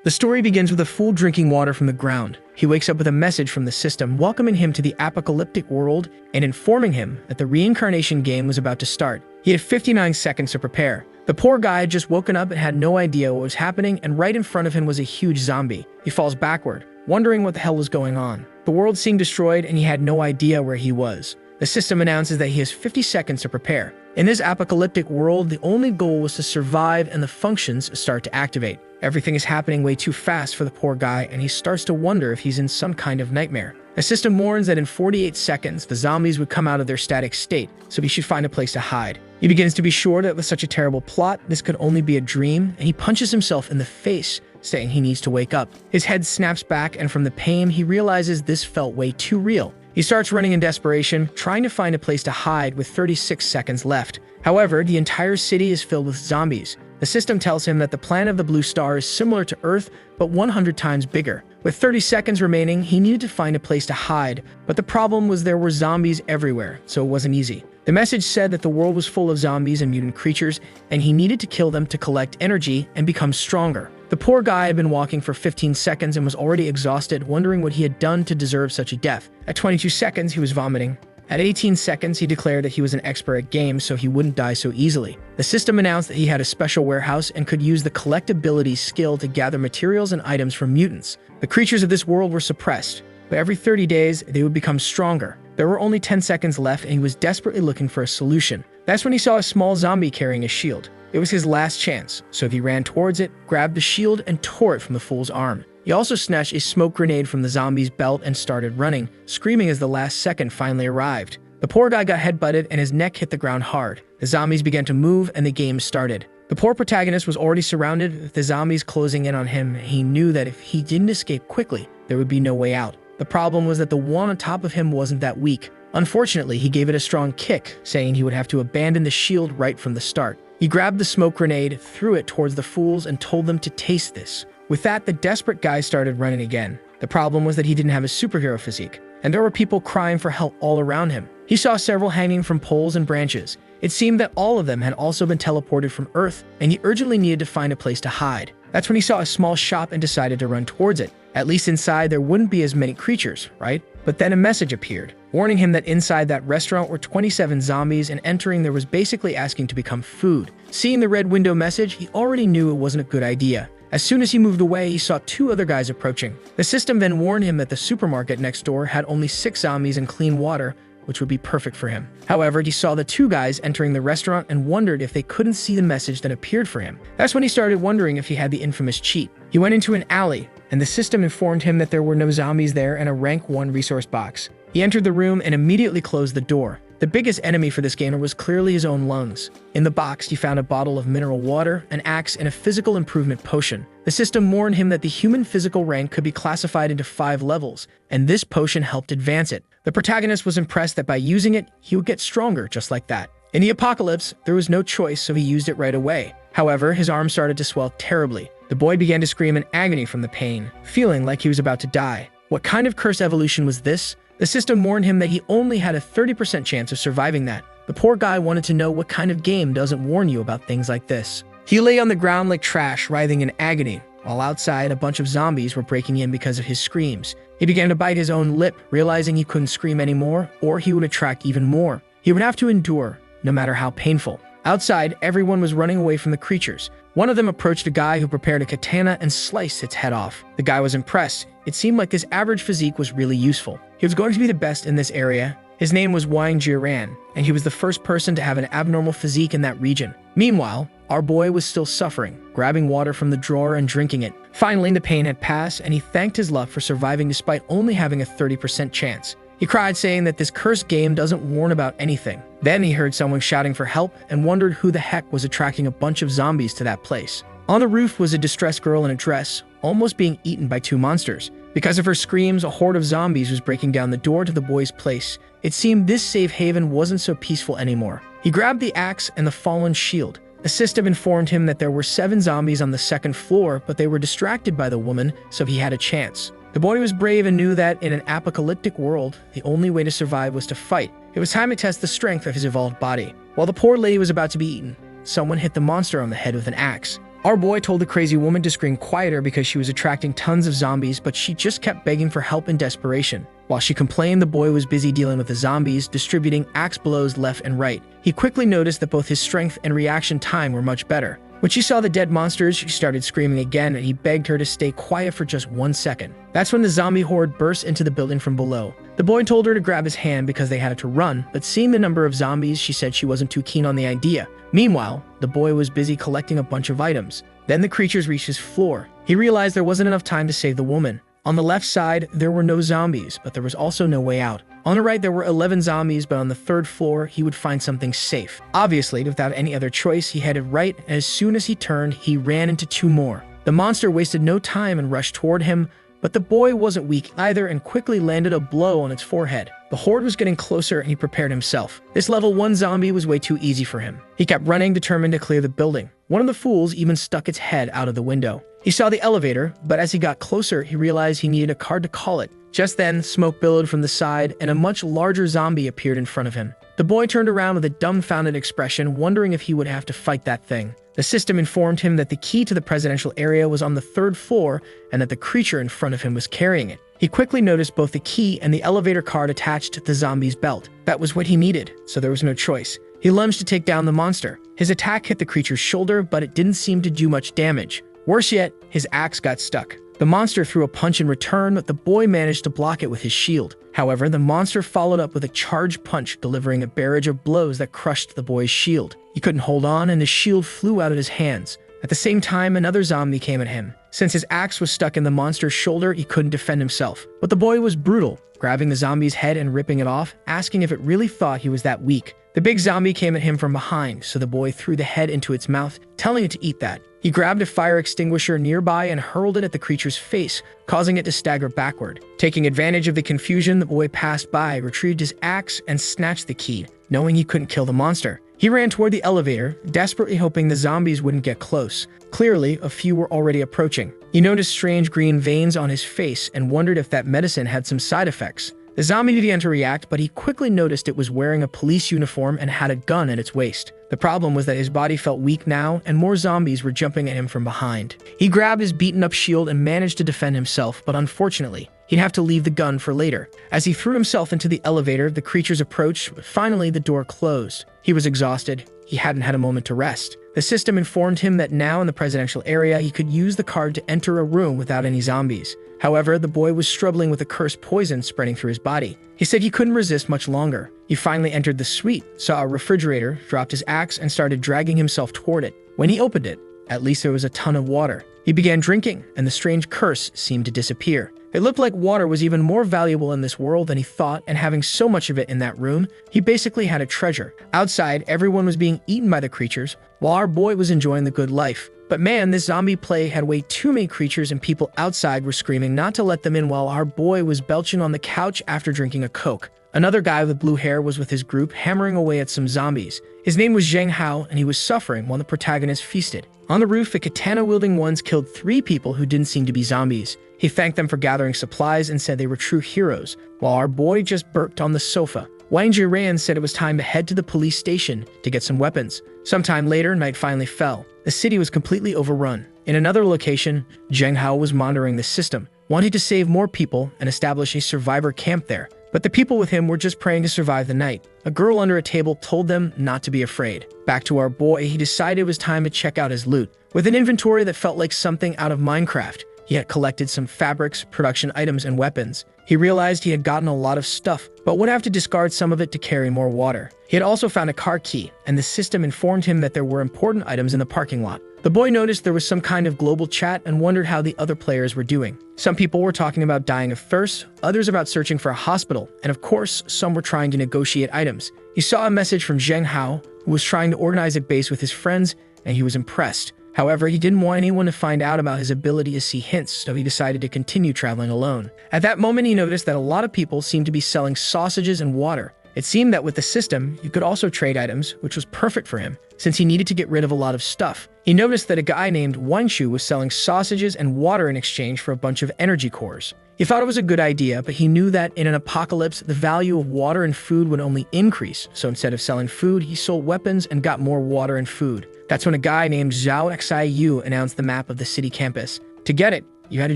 The story begins with a fool drinking water from the ground. He wakes up with a message from the system welcoming him to the apocalyptic world and informing him that the reincarnation game was about to start. He had 59 seconds to prepare. The poor guy had just woken up and had no idea what was happening, and right in front of him was a huge zombie. He falls backward, wondering what the hell was going on. The world seemed destroyed and he had no idea where he was. The system announces that he has 50 seconds to prepare. In this apocalyptic world, the only goal was to survive and the functions start to activate. Everything is happening way too fast for the poor guy, and he starts to wonder if he's in some kind of nightmare. The system warns that in 48 seconds, the zombies would come out of their static state, so he should find a place to hide. He begins to be sure that with such a terrible plot, this could only be a dream, and he punches himself in the face, saying he needs to wake up. His head snaps back, and from the pain, he realizes this felt way too real. He starts running in desperation, trying to find a place to hide with 36 seconds left. However, the entire city is filled with zombies. The system tells him that the planet of the blue star is similar to Earth, but 100 times bigger. With 30 seconds remaining, he needed to find a place to hide, but the problem was there were zombies everywhere, so it wasn't easy. The message said that the world was full of zombies and mutant creatures, and he needed to kill them to collect energy and become stronger. The poor guy had been walking for 15 seconds and was already exhausted, wondering what he had done to deserve such a death. At 22 seconds, he was vomiting. At 18 seconds, he declared that he was an expert at games, so he wouldn't die so easily. The system announced that he had a special warehouse and could use the collectability skill to gather materials and items from mutants. The creatures of this world were suppressed, but every 30 days, they would become stronger. There were only 10 seconds left, and he was desperately looking for a solution. That's when he saw a small zombie carrying a shield. It was his last chance, so he ran towards it, grabbed the shield, and tore it from the fool's arm. He also snatched a smoke grenade from the zombie's belt and started running, screaming as the last second finally arrived. The poor guy got headbutted and his neck hit the ground hard. The zombies began to move and the game started. The poor protagonist was already surrounded with the zombies closing in on him. He knew that if he didn't escape quickly, there would be no way out. The problem was that the one on top of him wasn't that weak. Unfortunately, he gave it a strong kick, saying he would have to abandon the shield right from the start. He grabbed the smoke grenade, threw it towards the fools, and told them to taste this. With that, the desperate guy started running again. The problem was that he didn't have a superhero physique, and there were people crying for help all around him. He saw several hanging from poles and branches. It seemed that all of them had also been teleported from Earth, and he urgently needed to find a place to hide. That's when he saw a small shop and decided to run towards it. At least inside, there wouldn't be as many creatures, right? But then a message appeared, warning him that inside that restaurant were 27 zombies, and entering there was basically asking to become food. Seeing the red window message, he already knew it wasn't a good idea. As soon as he moved away, he saw two other guys approaching. The system then warned him that the supermarket next door had only 6 zombies and clean water, which would be perfect for him. However, he saw the two guys entering the restaurant and wondered if they couldn't see the message that appeared for him. That's when he started wondering if he had the infamous cheat. He went into an alley, and the system informed him that there were no zombies there and a rank 1 resource box. He entered the room and immediately closed the door. The biggest enemy for this gamer was clearly his own lungs. In the box, he found a bottle of mineral water, an axe, and a physical improvement potion. The system warned him that the human physical rank could be classified into 5 levels, and this potion helped advance it. The protagonist was impressed that by using it, he would get stronger just like that. In the apocalypse, there was no choice, so he used it right away. However, his arm started to swell terribly. The boy began to scream in agony from the pain, feeling like he was about to die. What kind of curse evolution was this? The system warned him that he only had a 30% chance of surviving that. The poor guy wanted to know what kind of game doesn't warn you about things like this. He lay on the ground like trash, writhing in agony, while outside a bunch of zombies were breaking in because of his screams. He began to bite his own lip, realizing he couldn't scream anymore, or he would attract even more. He would have to endure, no matter how painful. Outside, everyone was running away from the creatures. One of them approached a guy who prepared a katana and sliced its head off. The guy was impressed. It seemed like this average physique was really useful. He was going to be the best in this area. His name was Wang Jiran, and he was the first person to have an abnormal physique in that region. Meanwhile, our boy was still suffering, grabbing water from the drawer and drinking it. Finally, the pain had passed, and he thanked his luck for surviving despite only having a 30% chance. He cried, saying that this cursed game doesn't warn about anything. Then he heard someone shouting for help and wondered who the heck was attracting a bunch of zombies to that place. On the roof was a distressed girl in a dress, almost being eaten by 2 monsters. Because of her screams, a horde of zombies was breaking down the door to the boy's place. It seemed this safe haven wasn't so peaceful anymore. He grabbed the axe and the fallen shield. The system informed him that there were 7 zombies on the 2nd floor, but they were distracted by the woman, so he had a chance. The boy was brave and knew that in an apocalyptic world, the only way to survive was to fight. It was time to test the strength of his evolved body. While the poor lady was about to be eaten, someone hit the monster on the head with an axe. Our boy told the crazy woman to scream quieter because she was attracting tons of zombies, but she just kept begging for help in desperation. While she complained, the boy was busy dealing with the zombies, distributing axe blows left and right. He quickly noticed that both his strength and reaction time were much better. When she saw the dead monsters, she started screaming again, and he begged her to stay quiet for just 1 second. That's when the zombie horde burst into the building from below. The boy told her to grab his hand because they had to run, but seeing the number of zombies, she said she wasn't too keen on the idea. Meanwhile, the boy was busy collecting a bunch of items. Then the creatures reached his floor. He realized there wasn't enough time to save the woman. On the left side, there were no zombies, but there was also no way out. On the right, there were 11 zombies, but on the 3rd floor, he would find something safe. Obviously, without any other choice, he headed right, and as soon as he turned, he ran into 2 more. The monster wasted no time and rushed toward him, but the boy wasn't weak either and quickly landed a blow on its forehead. The horde was getting closer and he prepared himself. This level 1 zombie was way too easy for him. He kept running, determined to clear the building. One of the fools even stuck its head out of the window. He saw the elevator, but as he got closer, he realized he needed a card to call it. Just then, smoke billowed from the side and a much larger zombie appeared in front of him. The boy turned around with a dumbfounded expression, wondering if he would have to fight that thing. The system informed him that the key to the presidential area was on the 3rd floor and that the creature in front of him was carrying it. He quickly noticed both the key and the elevator card attached to the zombie's belt. That was what he needed, so there was no choice. He lunged to take down the monster. His attack hit the creature's shoulder, but it didn't seem to do much damage. Worse yet, his axe got stuck. The monster threw a punch in return, but the boy managed to block it with his shield. However, the monster followed up with a charged punch, delivering a barrage of blows that crushed the boy's shield. He couldn't hold on, and his shield flew out of his hands. At the same time, another zombie came at him. Since his axe was stuck in the monster's shoulder, he couldn't defend himself. But the boy was brutal, grabbing the zombie's head and ripping it off, asking if it really thought he was that weak. The big zombie came at him from behind, so the boy threw the head into its mouth, telling it to eat that. He grabbed a fire extinguisher nearby and hurled it at the creature's face, causing it to stagger backward. Taking advantage of the confusion, the boy passed by, retrieved his axe, and snatched the key, knowing he couldn't kill the monster. He ran toward the elevator, desperately hoping the zombies wouldn't get close. Clearly, a few were already approaching. He noticed strange green veins on his face and wondered if that medicine had some side effects. The zombie began to react, but he quickly noticed it was wearing a police uniform and had a gun at its waist. The problem was that his body felt weak now, and more zombies were jumping at him from behind. He grabbed his beaten-up shield and managed to defend himself, but unfortunately, he'd have to leave the gun for later. As he threw himself into the elevator, the creatures approached, but finally the door closed. He was exhausted. He hadn't had a moment to rest. The system informed him that now in the presidential area, he could use the card to enter a room without any zombies. However, the boy was struggling with a cursed poison spreading through his body. He said he couldn't resist much longer. He finally entered the suite, saw a refrigerator, dropped his axe, and started dragging himself toward it. When he opened it, at least there was a ton of water. He began drinking, and the strange curse seemed to disappear. It looked like water was even more valuable in this world than he thought, and having so much of it in that room, he basically had a treasure. Outside, everyone was being eaten by the creatures, while our boy was enjoying the good life. But man, this zombie plague had way too many creatures, and people outside were screaming not to let them in while our boy was belching on the couch after drinking a Coke. Another guy with blue hair was with his group, hammering away at some zombies. His name was Zheng Hao, and he was suffering while the protagonist feasted. On the roof, the katana-wielding ones killed 3 people who didn't seem to be zombies. He thanked them for gathering supplies and said they were true heroes, while our boy just burped on the sofa. Wang Jiran said it was time to head to the police station to get some weapons. Sometime later, night finally fell. The city was completely overrun. In another location, Zheng Hao was monitoring the system, wanting to save more people and establish a survivor camp there. But the people with him were just praying to survive the night. A girl under a table told them not to be afraid. Back to our boy, he decided it was time to check out his loot. With an inventory that felt like something out of Minecraft, he had collected some fabrics, production items, and weapons. He realized he had gotten a lot of stuff, but would have to discard some of it to carry more water. He had also found a car key, and the system informed him that there were important items in the parking lot. The boy noticed there was some kind of global chat and wondered how the other players were doing. Some people were talking about dying of thirst, others about searching for a hospital, and of course, some were trying to negotiate items. He saw a message from Zheng Hao, who was trying to organize a base with his friends, and he was impressed. However, he didn't want anyone to find out about his ability to see hints, so he decided to continue traveling alone. At that moment, he noticed that a lot of people seemed to be selling sausages and water. It seemed that with the system, you could also trade items, which was perfect for him, since he needed to get rid of a lot of stuff. He noticed that a guy named Wanshu was selling sausages and water in exchange for a bunch of energy cores. He thought it was a good idea, but he knew that in an apocalypse, the value of water and food would only increase. So instead of selling food, he sold weapons and got more water and food. That's when a guy named Zhao Xiu announced the map of the city campus. To get it, you had to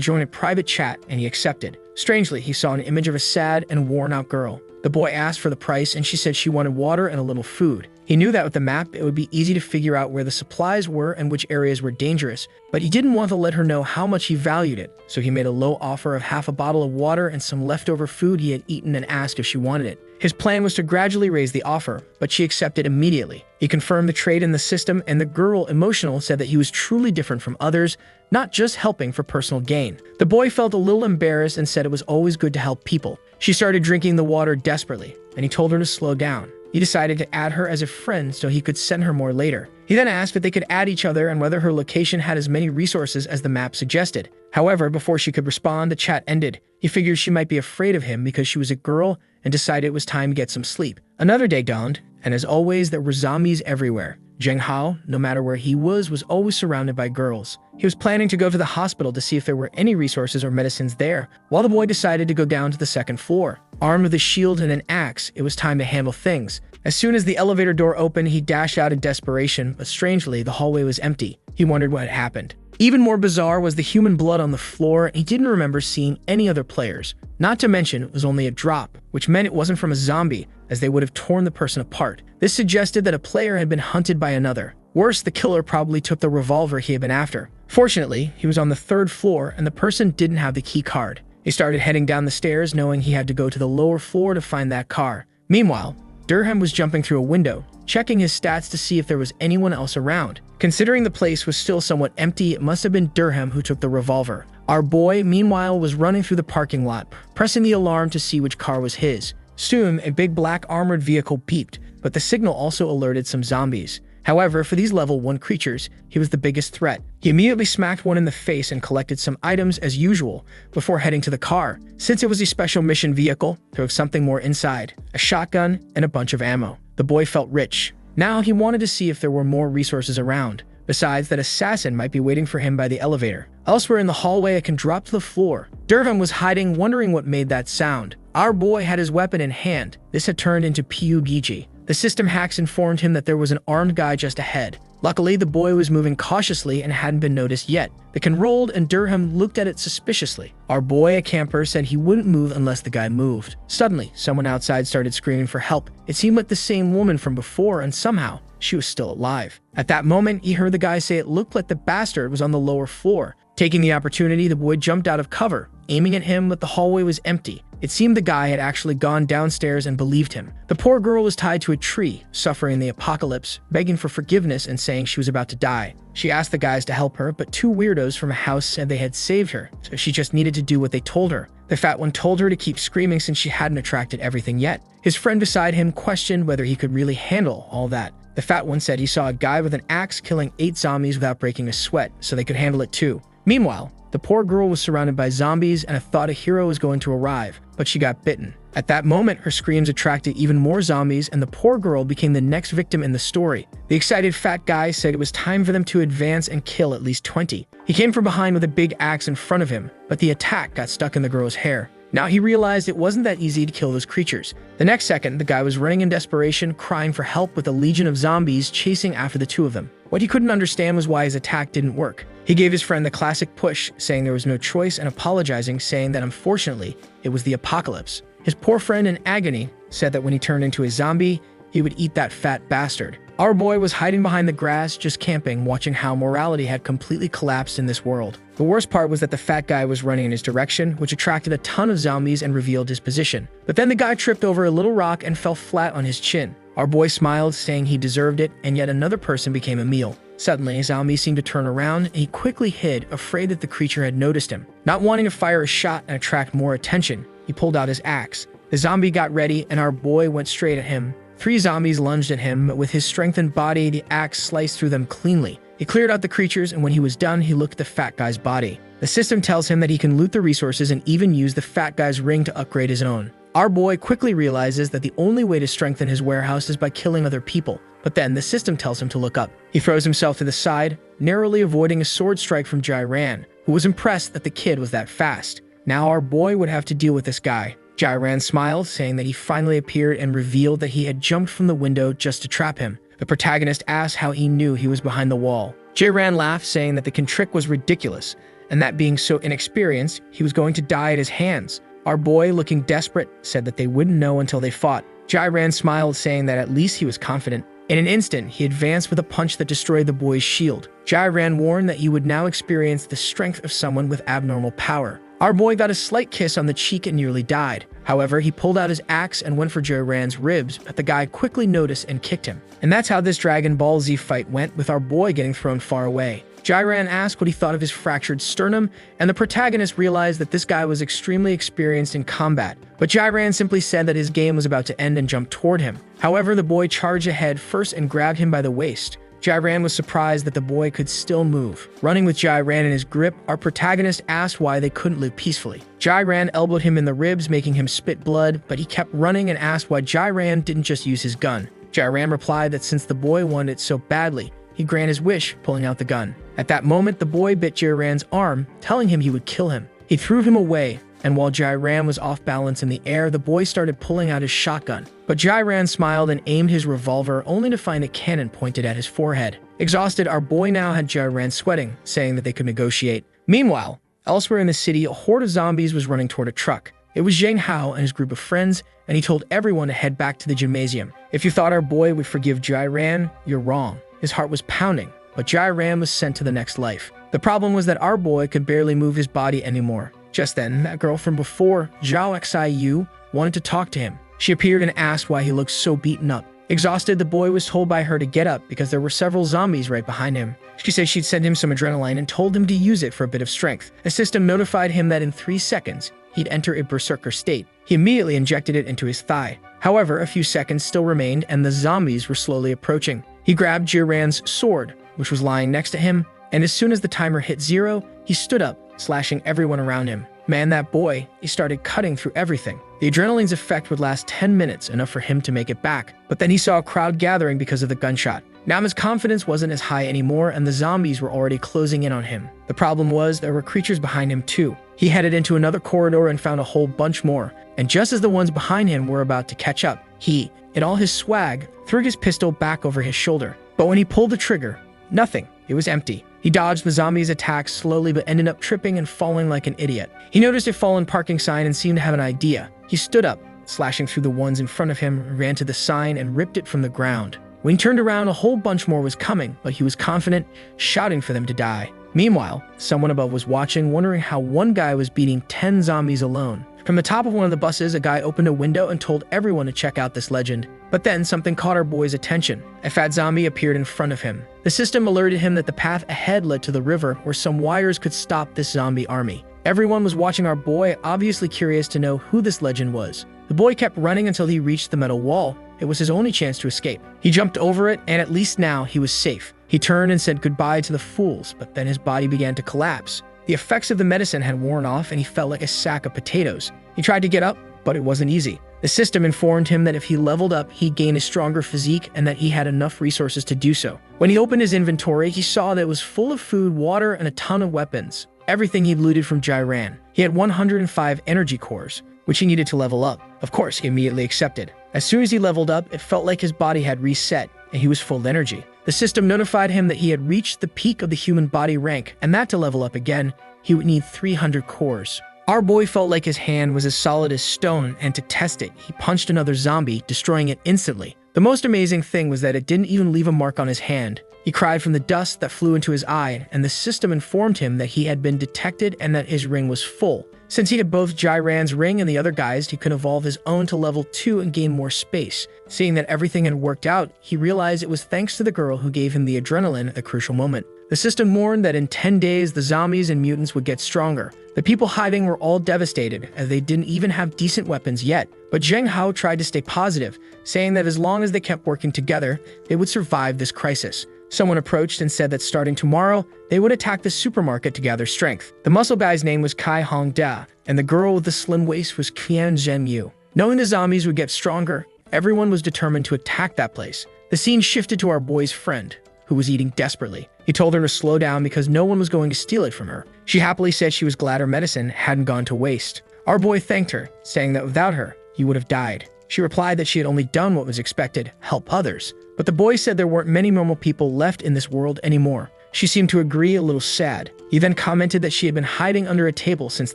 join a private chat, and he accepted. Strangely, he saw an image of a sad and worn-out girl. The boy asked for the price, and she said she wanted water and a little food. He knew that with the map, it would be easy to figure out where the supplies were and which areas were dangerous, but he didn't want to let her know how much he valued it, so he made a low offer of half a bottle of water and some leftover food he had eaten and asked if she wanted it. His plan was to gradually raise the offer, but she accepted immediately. He confirmed the trade in the system, and the girl, emotional, said that he was truly different from others, not just helping for personal gain. The boy felt a little embarrassed and said it was always good to help people. She started drinking the water desperately, and he told her to slow down. He decided to add her as a friend so he could send her more later. He then asked if they could add each other and whether her location had as many resources as the map suggested. However, before she could respond, the chat ended. He figured she might be afraid of him because she was a girl and decided it was time to get some sleep. Another day dawned, and as always, there were zombies everywhere. Zheng Hao, no matter where he was always surrounded by girls. He was planning to go to the hospital to see if there were any resources or medicines there, while the boy decided to go down to the second floor. Armed with a shield and an axe, it was time to handle things. As soon as the elevator door opened, he dashed out in desperation, but strangely, the hallway was empty. He wondered what had happened. Even more bizarre was the human blood on the floor, and he didn't remember seeing any other players. Not to mention, it was only a drop, which meant it wasn't from a zombie, as they would have torn the person apart. This suggested that a player had been hunted by another. Worse, the killer probably took the revolver he had been after. Fortunately, he was on the third floor, and the person didn't have the key card. He started heading down the stairs, knowing he had to go to the lower floor to find that car. Meanwhile, Durham was jumping through a window, checking his stats to see if there was anyone else around. Considering the place was still somewhat empty, it must have been Durham who took the revolver. Our boy, meanwhile, was running through the parking lot, pressing the alarm to see which car was his. Soon, a big black armored vehicle beeped, but the signal also alerted some zombies. However, for these level 1 creatures, he was the biggest threat. He immediately smacked one in the face and collected some items as usual before heading to the car. Since it was a special mission vehicle, there was something more inside, a shotgun and a bunch of ammo. The boy felt rich. Now he wanted to see if there were more resources around. Besides, that assassin might be waiting for him by the elevator. Elsewhere in the hallway, it can drop to the floor. Durham was hiding, wondering what made that sound. Our boy had his weapon in hand. This had turned into PUBG. The system hacks informed him that there was an armed guy just ahead. Luckily, the boy was moving cautiously and hadn't been noticed yet. The can rolled and Durham looked at it suspiciously. Our boy, a camper, said he wouldn't move unless the guy moved. Suddenly, someone outside started screaming for help. It seemed like the same woman from before, and somehow, she was still alive. At that moment, he heard the guy say it looked like the bastard was on the lower floor. Taking the opportunity, the boy jumped out of cover, aiming at him, but the hallway was empty. It seemed the guy had actually gone downstairs and believed him. The poor girl was tied to a tree, suffering the apocalypse, begging for forgiveness and saying she was about to die. She asked the guys to help her, but two weirdos from a house said they had saved her, so she just needed to do what they told her. The fat one told her to keep screaming since she hadn't attracted everything yet. His friend beside him questioned whether he could really handle all that. The fat one said he saw a guy with an axe killing 8 zombies without breaking a sweat, so they could handle it too. Meanwhile, the poor girl was surrounded by zombies and thought a hero was going to arrive, but she got bitten. At that moment, her screams attracted even more zombies, and the poor girl became the next victim in the story. The excited fat guy said it was time for them to advance and kill at least 20. He came from behind with a big axe in front of him, but the attack got stuck in the girl's hair. Now he realized it wasn't that easy to kill those creatures. The next second, the guy was running in desperation, crying for help with a legion of zombies chasing after the two of them. What he couldn't understand was why his attack didn't work. He gave his friend the classic push, saying there was no choice, and apologizing, saying that unfortunately, it was the apocalypse. His poor friend in agony said that when he turned into a zombie, he would eat that fat bastard. Our boy was hiding behind the grass, just camping, watching how morality had completely collapsed in this world. The worst part was that the fat guy was running in his direction, which attracted a ton of zombies and revealed his position. But then the guy tripped over a little rock and fell flat on his chin. Our boy smiled, saying he deserved it, and yet another person became a meal. Suddenly, a zombie seemed to turn around, and he quickly hid, afraid that the creature had noticed him. Not wanting to fire a shot and attract more attention, he pulled out his axe. The zombie got ready, and our boy went straight at him. 3 zombies lunged at him, but with his strengthened body, the axe sliced through them cleanly. He cleared out the creatures, and when he was done, he looked at the fat guy's body. The system tells him that he can loot the resources and even use the fat guy's ring to upgrade his own. Our boy quickly realizes that the only way to strengthen his warehouse is by killing other people. but then the system tells him to look up. He throws himself to the side, narrowly avoiding a sword strike from Jai-Ran, who was impressed that the kid was that fast. Now our boy would have to deal with this guy. Jai-Ran smiled, saying that he finally appeared and revealed that he had jumped from the window just to trap him. The protagonist asked how he knew he was behind the wall. Jai-Ran laughed, saying that the trick was ridiculous, and that being so inexperienced, he was going to die at his hands. Our boy, looking desperate, said that they wouldn't know until they fought. Jai-Ran smiled, saying that at least he was confident. In an instant, he advanced with a punch that destroyed the boy's shield. Jai-Ran warned that he would now experience the strength of someone with abnormal power. Our boy got a slight kiss on the cheek and nearly died. However, he pulled out his axe and went for Jai-Ran's ribs, but the guy quickly noticed and kicked him. And that's how this Dragon Ball Z fight went, with our boy getting thrown far away. Jai-Ran asked what he thought of his fractured sternum, and the protagonist realized that this guy was extremely experienced in combat. But Jai-Ran simply said that his game was about to end and jumped toward him. However, the boy charged ahead first and grabbed him by the waist. Jai-Ran was surprised that the boy could still move. Running with Jai-Ran in his grip, our protagonist asked why they couldn't live peacefully. Jai-Ran elbowed him in the ribs, making him spit blood, but he kept running and asked why Jai-Ran didn't just use his gun. Jai-Ran replied that since the boy wanted it so badly, he granted his wish, pulling out the gun. At that moment, the boy bit Jai-Ran's arm, telling him he would kill him. He threw him away, and while Jai-Ran was off balance in the air, the boy started pulling out his shotgun. But Jai-Ran smiled and aimed his revolver, only to find a cannon pointed at his forehead. Exhausted, our boy now had Jai-Ran sweating, saying that they could negotiate. Meanwhile, elsewhere in the city, a horde of zombies was running toward a truck. It was Zheng Hao and his group of friends, and he told everyone to head back to the gymnasium. If you thought our boy would forgive Jai-Ran, you're wrong. His heart was pounding, but Jai-Ran was sent to the next life. The problem was that our boy could barely move his body anymore. Just then, that girl from before, Zhao Xiyu, wanted to talk to him. She appeared and asked why he looked so beaten up. Exhausted, the boy was told by her to get up because there were several zombies right behind him. She said she'd send him some adrenaline and told him to use it for a bit of strength. The system notified him that in 3 seconds, he'd enter a berserker state. He immediately injected it into his thigh. However, a few seconds still remained and the zombies were slowly approaching. He grabbed Jai-Ran's sword, which was lying next to him, and as soon as the timer hit 0, he stood up, slashing everyone around him. Man, that boy, he started cutting through everything. The adrenaline's effect would last 10 minutes, enough for him to make it back. But then he saw a crowd gathering because of the gunshot. Now his confidence wasn't as high anymore, and the zombies were already closing in on him. The problem was there were creatures behind him too. He headed into another corridor and found a whole bunch more. And just as the ones behind him were about to catch up, he, in all his swag, threw his pistol back over his shoulder. But when he pulled the trigger, nothing. It was empty. He dodged the zombies' attacks slowly but ended up tripping and falling like an idiot. He noticed a fallen parking sign and seemed to have an idea. He stood up, slashing through the ones in front of him, ran to the sign and ripped it from the ground. When he turned around, a whole bunch more was coming, but he was confident, shouting for them to die. Meanwhile, someone above was watching, wondering how one guy was beating 10 zombies alone. From the top of one of the buses, a guy opened a window and told everyone to check out this legend. But then something caught our boy's attention. A fat zombie appeared in front of him. The system alerted him that the path ahead led to the river where some wires could stop this zombie army. Everyone was watching our boy, obviously curious to know who this legend was. The boy kept running until he reached the metal wall. It was his only chance to escape. He jumped over it, and at least now he was safe. He turned and said goodbye to the fools, but then his body began to collapse. The effects of the medicine had worn off and he felt like a sack of potatoes. He tried to get up, but it wasn't easy. The system informed him that if he leveled up, he'd gain a stronger physique and that he had enough resources to do so. When he opened his inventory, he saw that it was full of food, water, and a ton of weapons. Everything he'd looted from Jai-Ran. He had 105 energy cores, which he needed to level up. Of course, he immediately accepted. As soon as he leveled up, it felt like his body had reset, and he was full of energy. The system notified him that he had reached the peak of the human body rank, and that to level up again, he would need 300 cores. Our boy felt like his hand was as solid as stone, and to test it, he punched another zombie, destroying it instantly. The most amazing thing was that it didn't even leave a mark on his hand. He cried from the dust that flew into his eye, and the system informed him that he had been detected and that his ring was full. Since he had both Jai-Ran's ring and the other guy's, he could evolve his own to level 2 and gain more space. Seeing that everything had worked out, he realized it was thanks to the girl who gave him the adrenaline at the crucial moment. The system warned that in 10 days, the zombies and mutants would get stronger. The people hiding were all devastated, as they didn't even have decent weapons yet. But Zheng Hao tried to stay positive, saying that as long as they kept working together, they would survive this crisis. Someone approached and said that starting tomorrow, they would attack the supermarket to gather strength. The muscle guy's name was Kai Hong Da, and the girl with the slim waist was Qian Zhenyu. Knowing the zombies would get stronger, everyone was determined to attack that place. The scene shifted to our boy's friend, who was eating desperately. He told her to slow down because no one was going to steal it from her. She happily said she was glad her medicine hadn't gone to waste. Our boy thanked her, saying that without her, he would have died. She replied that she had only done what was expected, help others. But the boy said there weren't many normal people left in this world anymore. She seemed to agree, a little sad. He then commented that she had been hiding under a table since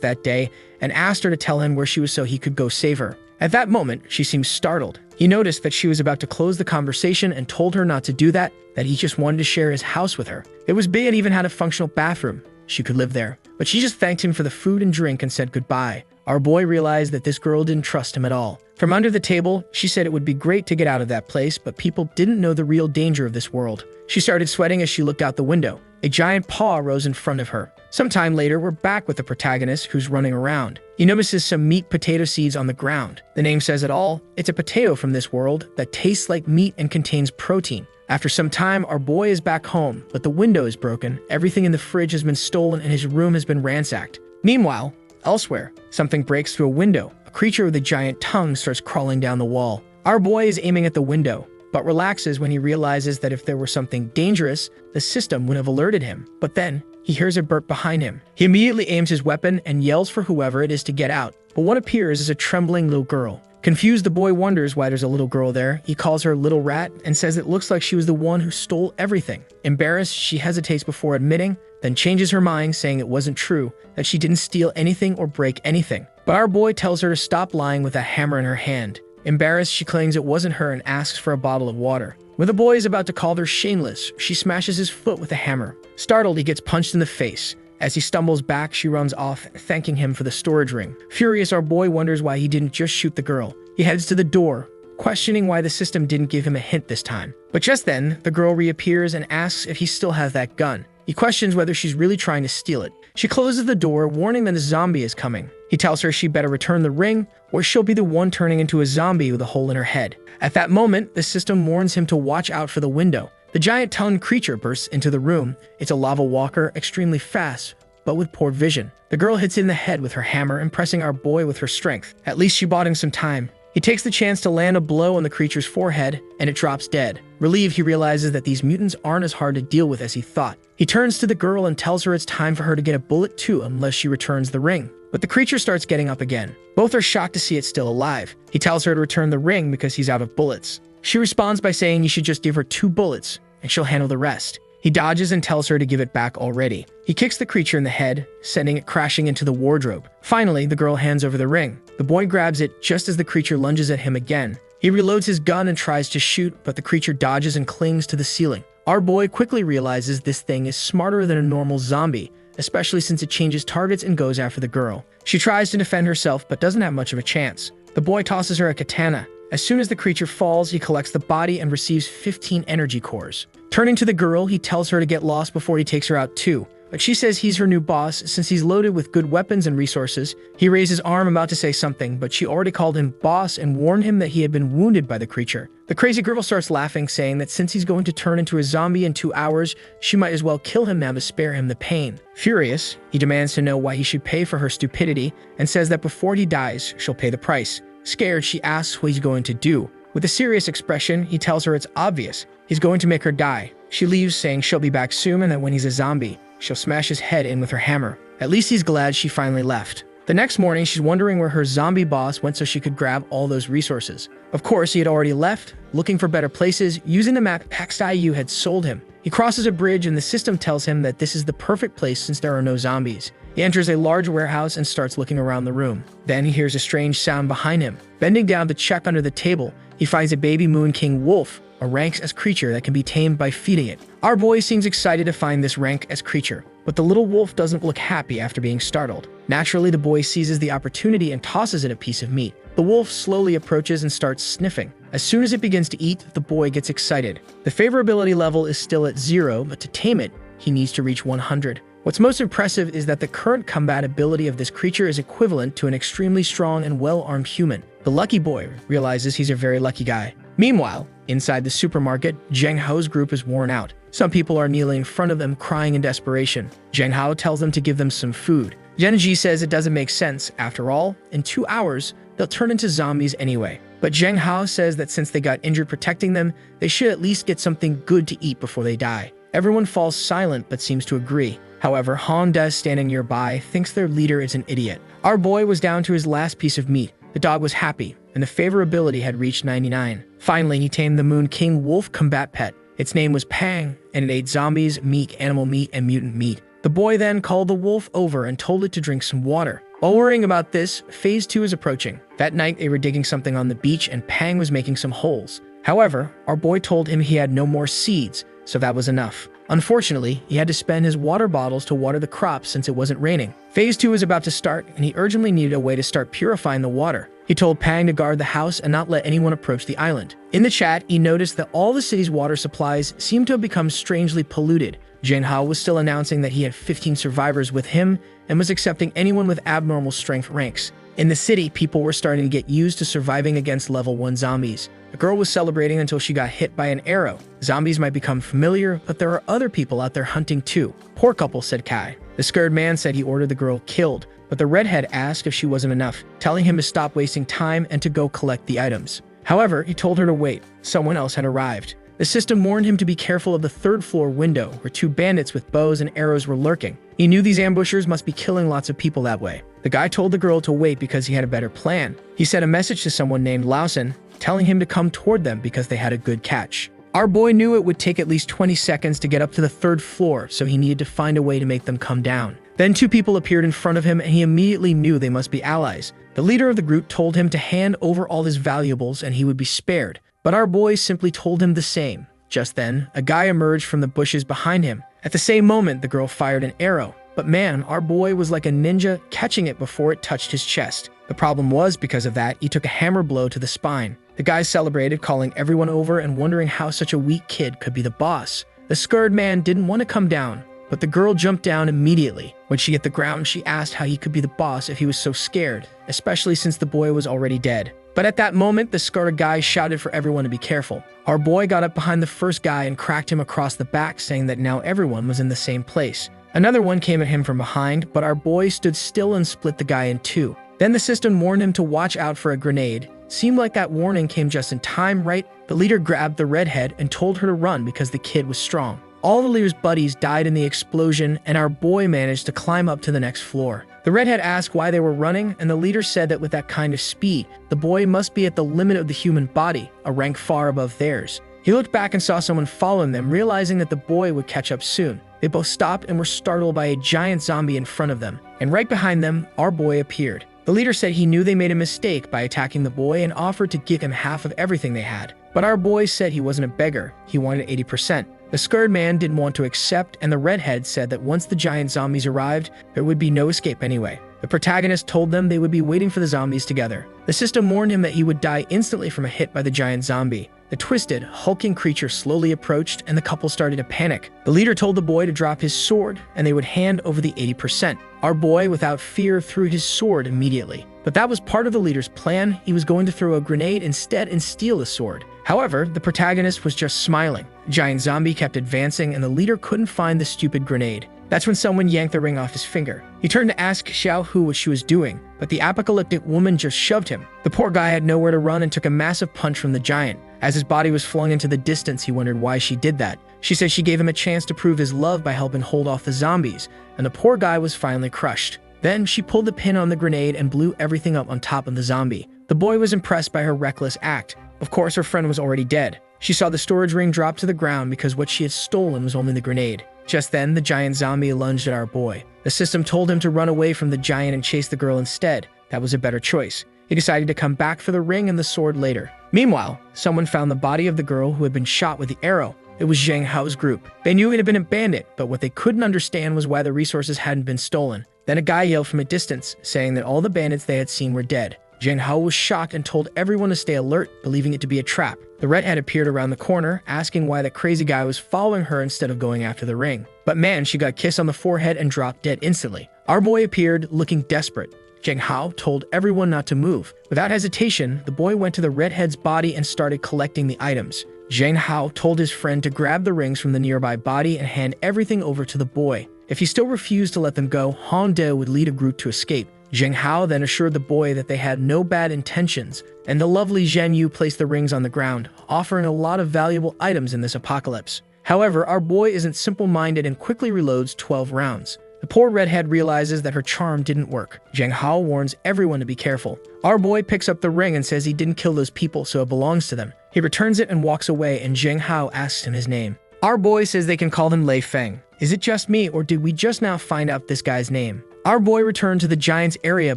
that day and asked her to tell him where she was so he could go save her. At that moment, she seemed startled. He noticed that she was about to close the conversation and told her not to do that he just wanted to share his house with her. It was big and even had a functional bathroom. She could live there. But she just thanked him for the food and drink and said goodbye. Our boy realized that this girl didn't trust him at all. From under the table, she said it would be great to get out of that place, but people didn't know the real danger of this world. She started sweating as she looked out the window. A giant paw rose in front of her. Sometime later, we're back with the protagonist who's running around. He notices some meat potato seeds on the ground. The name says it all. It's a potato from this world that tastes like meat and contains protein. After some time, our boy is back home, but the window is broken, everything in the fridge has been stolen, and his room has been ransacked. Meanwhile, elsewhere, something breaks through a window. A creature with a giant tongue starts crawling down the wall. Our boy is aiming at the window, but relaxes when he realizes that if there were something dangerous, the system would have alerted him. But then, he hears a burp behind him. He immediately aims his weapon and yells for whoever it is to get out. But what appears is a trembling little girl. Confused, the boy wonders why there's a little girl there. He calls her Little Rat and says it looks like she was the one who stole everything. Embarrassed, she hesitates before admitting, then changes her mind, saying it wasn't true, that she didn't steal anything or break anything. But our boy tells her to stop lying with a hammer in her hand. Embarrassed, she claims it wasn't her and asks for a bottle of water. When the boy is about to call her shameless, she smashes his foot with a hammer. Startled, he gets punched in the face. As he stumbles back, she runs off, thanking him for the storage ring. Furious, our boy wonders why he didn't just shoot the girl. He heads to the door, questioning why the system didn't give him a hint this time. But just then, the girl reappears and asks if he still has that gun. He questions whether she's really trying to steal it. She closes the door, warning that a zombie is coming. He tells her she better return the ring, or she'll be the one turning into a zombie with a hole in her head. At that moment, the system warns him to watch out for the window. The giant-tongued creature bursts into the room. It's a lava walker, extremely fast, but with poor vision. The girl hits in the head with her hammer, impressing our boy with her strength. At least she bought him some time. He takes the chance to land a blow on the creature's forehead, and it drops dead. Relieved, he realizes that these mutants aren't as hard to deal with as he thought. He turns to the girl and tells her it's time for her to get a bullet too unless she returns the ring. But the creature starts getting up again. Both are shocked to see it still alive. He tells her to return the ring because he's out of bullets. She responds by saying he should just give her 2 bullets, and she'll handle the rest. He dodges and tells her to give it back already. He kicks the creature in the head, sending it crashing into the wardrobe. Finally, the girl hands over the ring. The boy grabs it just as the creature lunges at him again. He reloads his gun and tries to shoot, but the creature dodges and clings to the ceiling. Our boy quickly realizes this thing is smarter than a normal zombie, especially since it changes targets and goes after the girl. She tries to defend herself, but doesn't have much of a chance. The boy tosses her a katana. As soon as the creature falls, he collects the body and receives 15 energy cores. Turning to the girl, he tells her to get lost before he takes her out too. But she says he's her new boss since he's loaded with good weapons and resources. He raised his arm about to say something, but she already called him boss and warned him that he had been wounded by the creature. The crazy girl starts laughing, saying that since he's going to turn into a zombie in 2 hours, she might as well kill him now to spare him the pain. Furious, he demands to know why he should pay for her stupidity and says that before he dies, she'll pay the price. Scared, she asks what he's going to do. With a serious expression, he tells her it's obvious. He's going to make her die. She leaves, saying she'll be back soon and that when he's a zombie, she'll smash his head in with her hammer. At least he's glad she finally left. The next morning, she's wondering where her zombie boss went so she could grab all those resources. Of course, he had already left, looking for better places, using the map Paxtayu had sold him. He crosses a bridge and the system tells him that this is the perfect place since there are no zombies. He enters a large warehouse and starts looking around the room. Then he hears a strange sound behind him. Bending down to check under the table, he finds a baby Moon King wolf, a rank-S creature that can be tamed by feeding it. Our boy seems excited to find this rank-S creature, but the little wolf doesn't look happy after being startled. Naturally, the boy seizes the opportunity and tosses it a piece of meat. The wolf slowly approaches and starts sniffing. As soon as it begins to eat, the boy gets excited. The favorability level is still at 0, but to tame it, he needs to reach 100. What's most impressive is that the current combat ability of this creature is equivalent to an extremely strong and well-armed human. The lucky boy realizes he's a very lucky guy. Meanwhile, inside the supermarket, Zheng Hao's group is worn out. Some people are kneeling in front of them, crying in desperation. Zheng Hao tells them to give them some food. Zhen Ji says it doesn't make sense. After all, in 2 hours, they'll turn into zombies anyway. But Zheng Hao says that since they got injured protecting them, they should at least get something good to eat before they die. Everyone falls silent but seems to agree. However, Han De, standing nearby, thinks their leader is an idiot. Our boy was down to his last piece of meat. The dog was happy, and the favorability had reached 99. Finally, he tamed the Moon King wolf combat pet. Its name was Pang, and it ate zombies, meat, animal meat, and mutant meat. The boy then called the wolf over and told it to drink some water. While worrying about this, Phase 2 is approaching. That night, they were digging something on the beach, and Pang was making some holes. However, our boy told him he had no more seeds, so that was enough. Unfortunately, he had to spend his water bottles to water the crops since it wasn't raining. Phase 2 was about to start, and he urgently needed a way to start purifying the water. He told Pang to guard the house and not let anyone approach the island. In the chat, he noticed that all the city's water supplies seemed to have become strangely polluted. Zheng Hao was still announcing that he had 15 survivors with him and was accepting anyone with abnormal strength ranks. In the city, people were starting to get used to surviving against level 1 zombies. The girl was celebrating until she got hit by an arrow. Zombies might become familiar, but there are other people out there hunting too. Poor couple, said Kai. The scared man said he ordered the girl killed, but the redhead asked if she wasn't enough, telling him to stop wasting time and to go collect the items. However, he told her to wait. Someone else had arrived. The system warned him to be careful of the third-floor window, where 2 bandits with bows and arrows were lurking. He knew these ambushers must be killing lots of people that way. The guy told the girl to wait because he had a better plan. He sent a message to someone named Lausen, telling him to come toward them because they had a good catch. Our boy knew it would take at least 20 seconds to get up to the 3rd floor, so he needed to find a way to make them come down. Then 2 people appeared in front of him, and he immediately knew they must be allies. The leader of the group told him to hand over all his valuables and he would be spared. But our boy simply told him the same. Just then, a guy emerged from the bushes behind him. At the same moment, the girl fired an arrow. But man, our boy was like a ninja, catching it before it touched his chest. The problem was, because of that, he took a hammer blow to the spine. The guys celebrated, calling everyone over and wondering how such a weak kid could be the boss. The scared man didn't want to come down, but the girl jumped down immediately. When she hit the ground, she asked how he could be the boss if he was so scared, especially since the boy was already dead. But at that moment, the scared guy shouted for everyone to be careful. Our boy got up behind the first guy and cracked him across the back, saying that now everyone was in the same place. Another one came at him from behind, but our boy stood still and split the guy in 2. Then the system warned him to watch out for a grenade. Seemed like that warning came just in time, right? The leader grabbed the redhead and told her to run because the kid was strong. All the leader's buddies died in the explosion, and our boy managed to climb up to the next floor. The redhead asked why they were running, and the leader said that with that kind of speed, the boy must be at the limit of the human body, a rank far above theirs. He looked back and saw someone following them, realizing that the boy would catch up soon. They both stopped and were startled by a giant zombie in front of them, and right behind them, our boy appeared. The leader said he knew they made a mistake by attacking the boy and offered to give him half of everything they had. But our boy said he wasn't a beggar, he wanted 80%. The scared man didn't want to accept, and the redhead said that once the giant zombies arrived, there would be no escape anyway. The protagonist told them they would be waiting for the zombies together. The system warned him that he would die instantly from a hit by the giant zombie. The twisted, hulking creature slowly approached, and the couple started to panic. The leader told the boy to drop his sword, and they would hand over the 80%. Our boy, without fear, threw his sword immediately. But that was part of the leader's plan. He was going to throw a grenade instead and steal the sword. However, the protagonist was just smiling. The giant zombie kept advancing, and the leader couldn't find the stupid grenade. That's when someone yanked the ring off his finger. He turned to ask Xiao Hu what she was doing, but the apocalyptic woman just shoved him. The poor guy had nowhere to run and took a massive punch from the giant. As his body was flung into the distance, he wondered why she did that. She said she gave him a chance to prove his love by helping hold off the zombies, and the poor guy was finally crushed. Then she pulled the pin on the grenade and blew everything up on top of the zombie. The boy was impressed by her reckless act. Of course, her friend was already dead. She saw the storage ring drop to the ground because what she had stolen was only the grenade. Just then, the giant zombie lunged at our boy. The system told him to run away from the giant and chase the girl instead. That was a better choice. He decided to come back for the ring and the sword later. Meanwhile, someone found the body of the girl who had been shot with the arrow. It was Zheng Hao's group. They knew it had been a bandit, but what they couldn't understand was why the resources hadn't been stolen. Then a guy yelled from a distance, saying that all the bandits they had seen were dead. Zheng Hao was shocked and told everyone to stay alert, believing it to be a trap. The redhead appeared around the corner, asking why that crazy guy was following her instead of going after the ring. But man, she got kissed on the forehead and dropped dead instantly. Our boy appeared, looking desperate. Zheng Hao told everyone not to move. Without hesitation, the boy went to the redhead's body and started collecting the items. Zheng Hao told his friend to grab the rings from the nearby body and hand everything over to the boy. If he still refused to let them go, Han De would lead a group to escape. Zheng Hao then assured the boy that they had no bad intentions, and the lovely Zhen Yu placed the rings on the ground, offering a lot of valuable items in this apocalypse. However, our boy isn't simple-minded and quickly reloads 12 rounds. The poor redhead realizes that her charm didn't work. Zheng Hao warns everyone to be careful. Our boy picks up the ring and says he didn't kill those people, so it belongs to them. He returns it and walks away, and Zheng Hao asks him his name. Our boy says they can call him Lei Feng. Is it just me, or did we just now find out this guy's name? Our boy returned to the giant's area,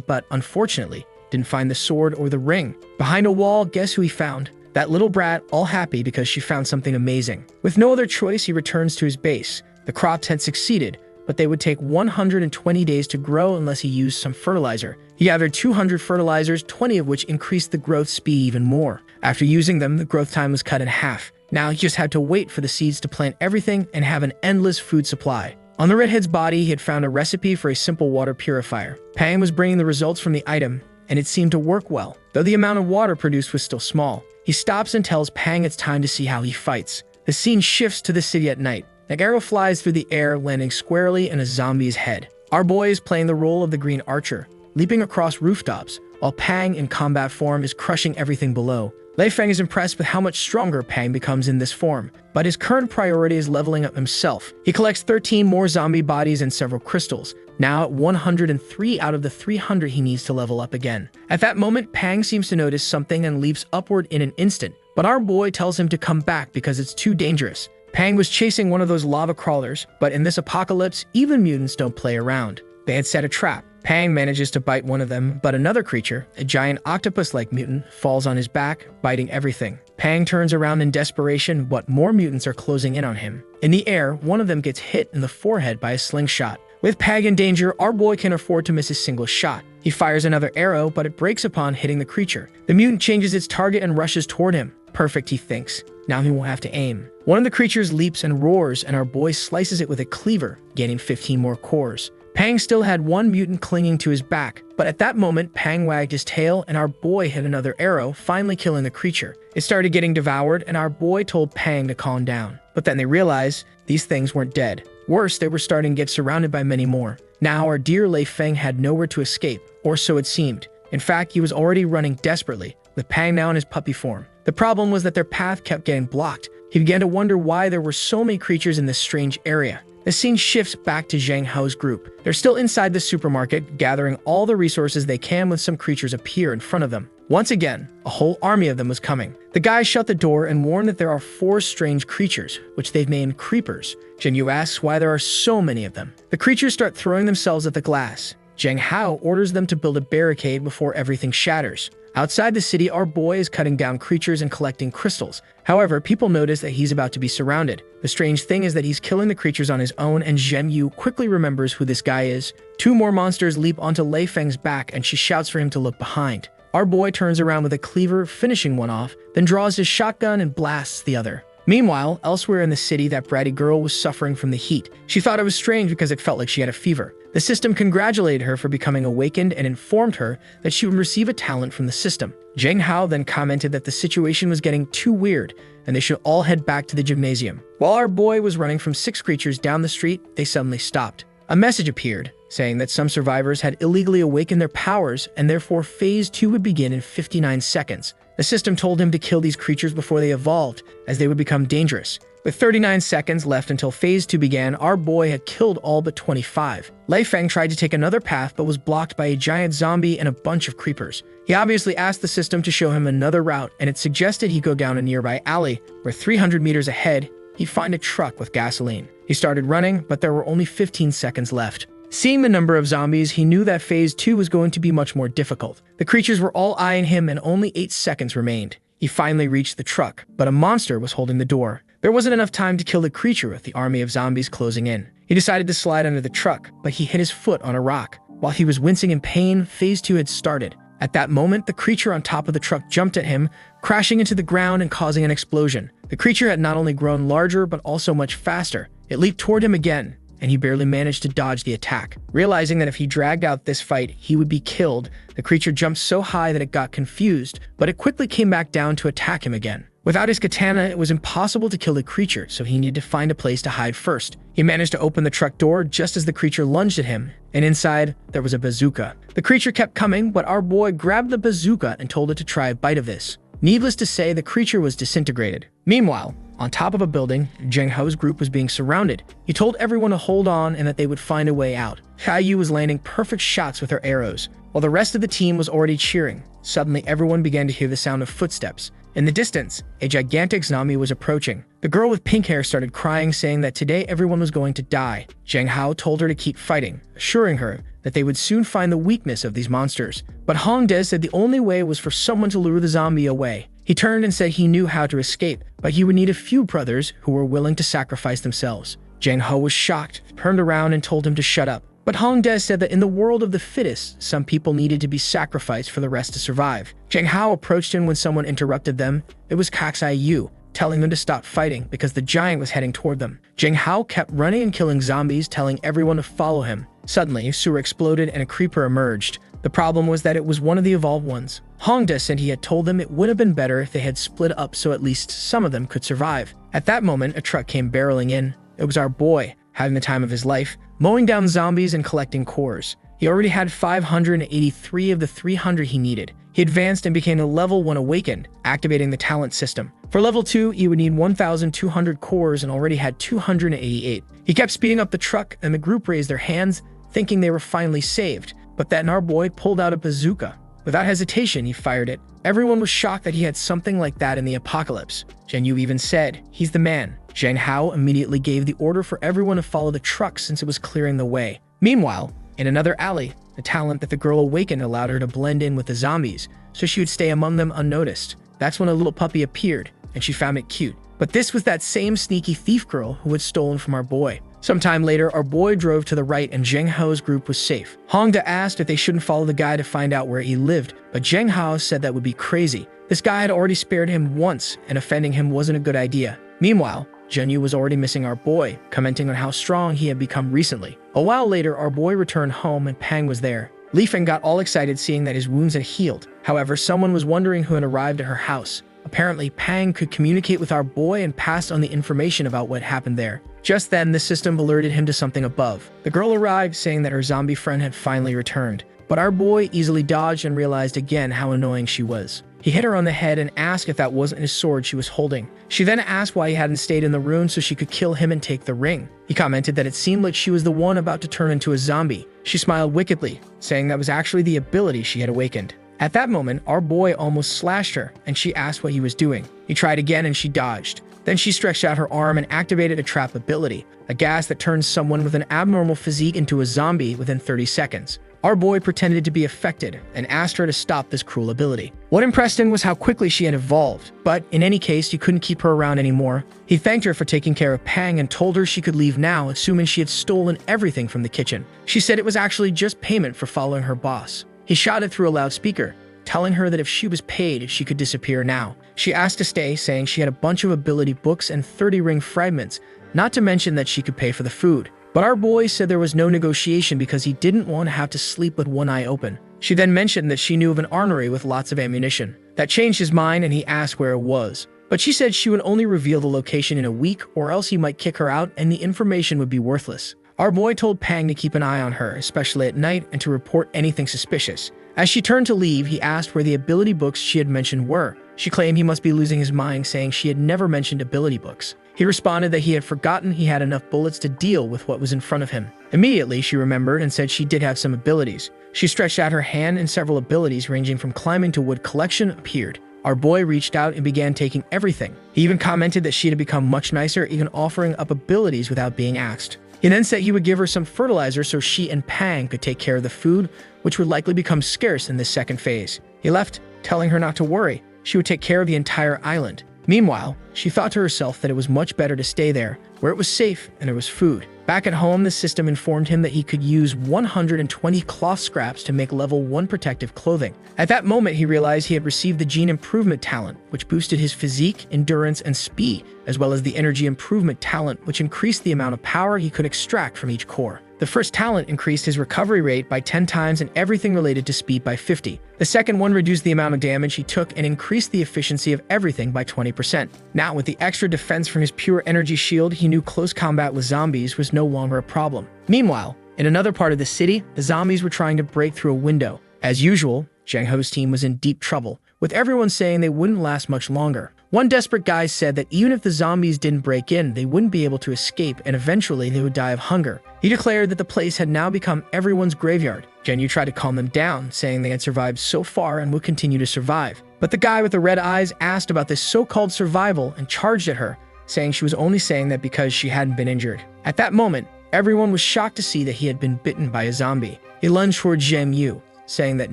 but unfortunately, didn't find the sword or the ring. Behind a wall, guess who he found? That little brat, all happy because she found something amazing. With no other choice, he returns to his base. The crops had succeeded, but they would take 120 days to grow unless he used some fertilizer. He gathered 200 fertilizers, 20 of which increased the growth speed even more. After using them, the growth time was cut in half. Now he just had to wait for the seeds to plant everything and have an endless food supply. On the redhead's body, he had found a recipe for a simple water purifier. Pang was bringing the results from the item, and it seemed to work well, though the amount of water produced was still small. He stops and tells Pang it's time to see how he fights. The scene shifts to the city at night. An arrow flies through the air, landing squarely in a zombie's head. Our boy is playing the role of the Green Archer, leaping across rooftops, while Pang in combat form is crushing everything below. Lei Feng is impressed with how much stronger Pang becomes in this form, but his current priority is leveling up himself. He collects 13 more zombie bodies and several crystals, now at 103 out of the 300 he needs to level up again. At that moment, Pang seems to notice something and leaps upward in an instant, but our boy tells him to come back because it's too dangerous. Pang was chasing one of those lava crawlers, but in this apocalypse, even mutants don't play around. They had set a trap. Pang manages to bite one of them, but another creature, a giant octopus-like mutant, falls on his back, biting everything. Pang turns around in desperation, but more mutants are closing in on him. In the air, one of them gets hit in the forehead by a slingshot. With Pang in danger, our boy can afford to miss a single shot. He fires another arrow, but it breaks upon hitting the creature. The mutant changes its target and rushes toward him. Perfect, he thinks. Now he won't have to aim. One of the creatures leaps and roars, and our boy slices it with a cleaver, gaining 15 more cores. Pang still had one mutant clinging to his back, but at that moment, Pang wagged his tail and our boy hit another arrow, finally killing the creature. It started getting devoured, and our boy told Pang to calm down. But then they realized these things weren't dead. Worse, they were starting to get surrounded by many more. Now our dear Lei Feng had nowhere to escape, or so it seemed. In fact, he was already running desperately, with Pang now in his puppy form. The problem was that their path kept getting blocked. He began to wonder why there were so many creatures in this strange area. The scene shifts back to Zheng Hao's group. They're still inside the supermarket, gathering all the resources they can when some creatures appear in front of them. Once again, a whole army of them was coming. The guys shut the door and warn that there are 4 strange creatures, which they've named creepers. Zhen Yu asks why there are so many of them. The creatures start throwing themselves at the glass. Zheng Hao orders them to build a barricade before everything shatters. Outside the city, our boy is cutting down creatures and collecting crystals. However, people notice that he's about to be surrounded. The strange thing is that he's killing the creatures on his own, and Zhen Yu quickly remembers who this guy is. 2 more monsters leap onto Lei Feng's back, and she shouts for him to look behind. Our boy turns around with a cleaver, finishing one off, then draws his shotgun and blasts the other. Meanwhile, elsewhere in the city, that bratty girl was suffering from the heat. She thought it was strange because it felt like she had a fever. The system congratulated her for becoming awakened and informed her that she would receive a talent from the system. Zheng Hao then commented that the situation was getting too weird and they should all head back to the gymnasium. While our boy was running from 6 creatures down the street, they suddenly stopped. A message appeared, saying that some survivors had illegally awakened their powers and therefore Phase 2 would begin in 59 seconds. The system told him to kill these creatures before they evolved, as they would become dangerous. With 39 seconds left until Phase 2 began, our boy had killed all but 25. Lei Feng tried to take another path but was blocked by a giant zombie and a bunch of creepers. He obviously asked the system to show him another route, and it suggested he go down a nearby alley, where 300 meters ahead, he'd find a truck with gasoline. He started running, but there were only 15 seconds left. Seeing the number of zombies, he knew that Phase 2 was going to be much more difficult. The creatures were all eyeing him and only 8 seconds remained. He finally reached the truck, but a monster was holding the door. There wasn't enough time to kill the creature with the army of zombies closing in. He decided to slide under the truck, but he hit his foot on a rock. While he was wincing in pain, Phase 2 had started. At that moment, the creature on top of the truck jumped at him, crashing into the ground and causing an explosion. The creature had not only grown larger, but also much faster. It leaped toward him again, and he barely managed to dodge the attack. Realizing that if he dragged out this fight, he would be killed, the creature jumped so high that it got confused, but it quickly came back down to attack him again. Without his katana, it was impossible to kill the creature, so he needed to find a place to hide first. He managed to open the truck door just as the creature lunged at him, and inside, there was a bazooka. The creature kept coming, but our boy grabbed the bazooka and told it to try a bite of this. Needless to say, the creature was disintegrated. Meanwhile, on top of a building, Zheng Hao's group was being surrounded. He told everyone to hold on and that they would find a way out. Yu was landing perfect shots with her arrows, while the rest of the team was already cheering. Suddenly, everyone began to hear the sound of footsteps. In the distance, a gigantic zombie was approaching. The girl with pink hair started crying, saying that today everyone was going to die. Zheng Hao told her to keep fighting, assuring her that they would soon find the weakness of these monsters. But Hong De said the only way was for someone to lure the zombie away. He turned and said he knew how to escape, but he would need a few brothers who were willing to sacrifice themselves. Zheng Hao was shocked, turned around and told him to shut up. But Hong De said that in the world of the fittest, some people needed to be sacrificed for the rest to survive. Zheng Hao approached him when someone interrupted them. It was Yu, telling them to stop fighting because the giant was heading toward them. Zheng Hao kept running and killing zombies, telling everyone to follow him. Suddenly, a sewer exploded and a creeper emerged. The problem was that it was one of the evolved ones. Hong De said he had told them it would have been better if they had split up so at least some of them could survive. At that moment, a truck came barreling in. It was our boy, having the time of his life, mowing down zombies and collecting cores. He already had 583 of the 300 he needed. He advanced and became a level 1 awakened, activating the talent system. For level 2, he would need 1,200 cores and already had 288. He kept speeding up the truck and the group raised their hands, thinking they were finally saved. But then our boy pulled out a bazooka. Without hesitation, he fired it. Everyone was shocked that he had something like that in the apocalypse. Zheng Yu even said, "He's the man." Zheng Hao immediately gave the order for everyone to follow the truck since it was clearing the way. Meanwhile, in another alley, the talent that the girl awakened allowed her to blend in with the zombies, so she would stay among them unnoticed. That's when a little puppy appeared, and she found it cute. But this was that same sneaky thief girl who had stolen from our boy. Sometime later, our boy drove to the right and Zheng Hao's group was safe. Hong De asked if they shouldn't follow the guy to find out where he lived, but Zheng Hao said that would be crazy. This guy had already spared him once, and offending him wasn't a good idea. Meanwhile, Zheng Yu was already missing our boy, commenting on how strong he had become recently. A while later, our boy returned home and Pang was there. Li Feng got all excited seeing that his wounds had healed. However, someone was wondering who had arrived at her house. Apparently, Pang could communicate with our boy and passed on the information about what happened there. Just then, the system alerted him to something above. The girl arrived, saying that her zombie friend had finally returned. But our boy easily dodged and realized again how annoying she was. He hit her on the head and asked if that wasn't his sword she was holding. She then asked why he hadn't stayed in the room so she could kill him and take the ring. He commented that it seemed like she was the one about to turn into a zombie. She smiled wickedly, saying that was actually the ability she had awakened. At that moment, our boy almost slashed her, and she asked what he was doing. He tried again and she dodged. Then she stretched out her arm and activated a trap ability, a gas that turns someone with an abnormal physique into a zombie within 30 seconds. Our boy pretended to be affected and asked her to stop this cruel ability. What impressed him was how quickly she had evolved, but in any case, he couldn't keep her around anymore. He thanked her for taking care of Pang and told her she could leave now, assuming she had stolen everything from the kitchen. She said it was actually just payment for following her boss. He shouted through a loudspeaker, telling her that if she was paid, she could disappear now. She asked to stay, saying she had a bunch of ability books and 30 ring fragments, not to mention that she could pay for the food. But our boy said there was no negotiation because he didn't want to have to sleep with one eye open. She then mentioned that she knew of an armory with lots of ammunition. That changed his mind and he asked where it was. But she said she would only reveal the location in a week or else he might kick her out and the information would be worthless. Our boy told Pang to keep an eye on her, especially at night, and to report anything suspicious. As she turned to leave, he asked where the ability books she had mentioned were. She claimed he must be losing his mind, saying she had never mentioned ability books. He responded that he had forgotten he had enough bullets to deal with what was in front of him. Immediately, she remembered and said she did have some abilities. She stretched out her hand and several abilities ranging from climbing to wood collection appeared. Our boy reached out and began taking everything. He even commented that she had become much nicer, even offering up abilities without being asked. He then said he would give her some fertilizer so she and Pang could take care of the food, which would likely become scarce in this second phase. He left, telling her not to worry. She would take care of the entire island. Meanwhile, she thought to herself that it was much better to stay there, where it was safe and there was food. Back at home, the system informed him that he could use 120 cloth scraps to make level 1 protective clothing. At that moment, he realized he had received the gene improvement talent, which boosted his physique, endurance, and speed, as well as the energy improvement talent, which increased the amount of power he could extract from each core. The first talent increased his recovery rate by 10 times and everything related to speed by 50. The second one reduced the amount of damage he took and increased the efficiency of everything by 20%. Now, with the extra defense from his pure energy shield, he knew close combat with zombies was no longer a problem. Meanwhile, in another part of the city, the zombies were trying to break through a window. As usual, Zhang Ho's team was in deep trouble, with everyone saying they wouldn't last much longer. One desperate guy said that even if the zombies didn't break in, they wouldn't be able to escape and eventually they would die of hunger. He declared that the place had now become everyone's graveyard. Zheng Yu tried to calm them down, saying they had survived so far and would continue to survive. But the guy with the red eyes asked about this so-called survival and charged at her, saying she was only saying that because she hadn't been injured. At that moment, everyone was shocked to see that he had been bitten by a zombie. He lunged toward Zheng Yu, saying that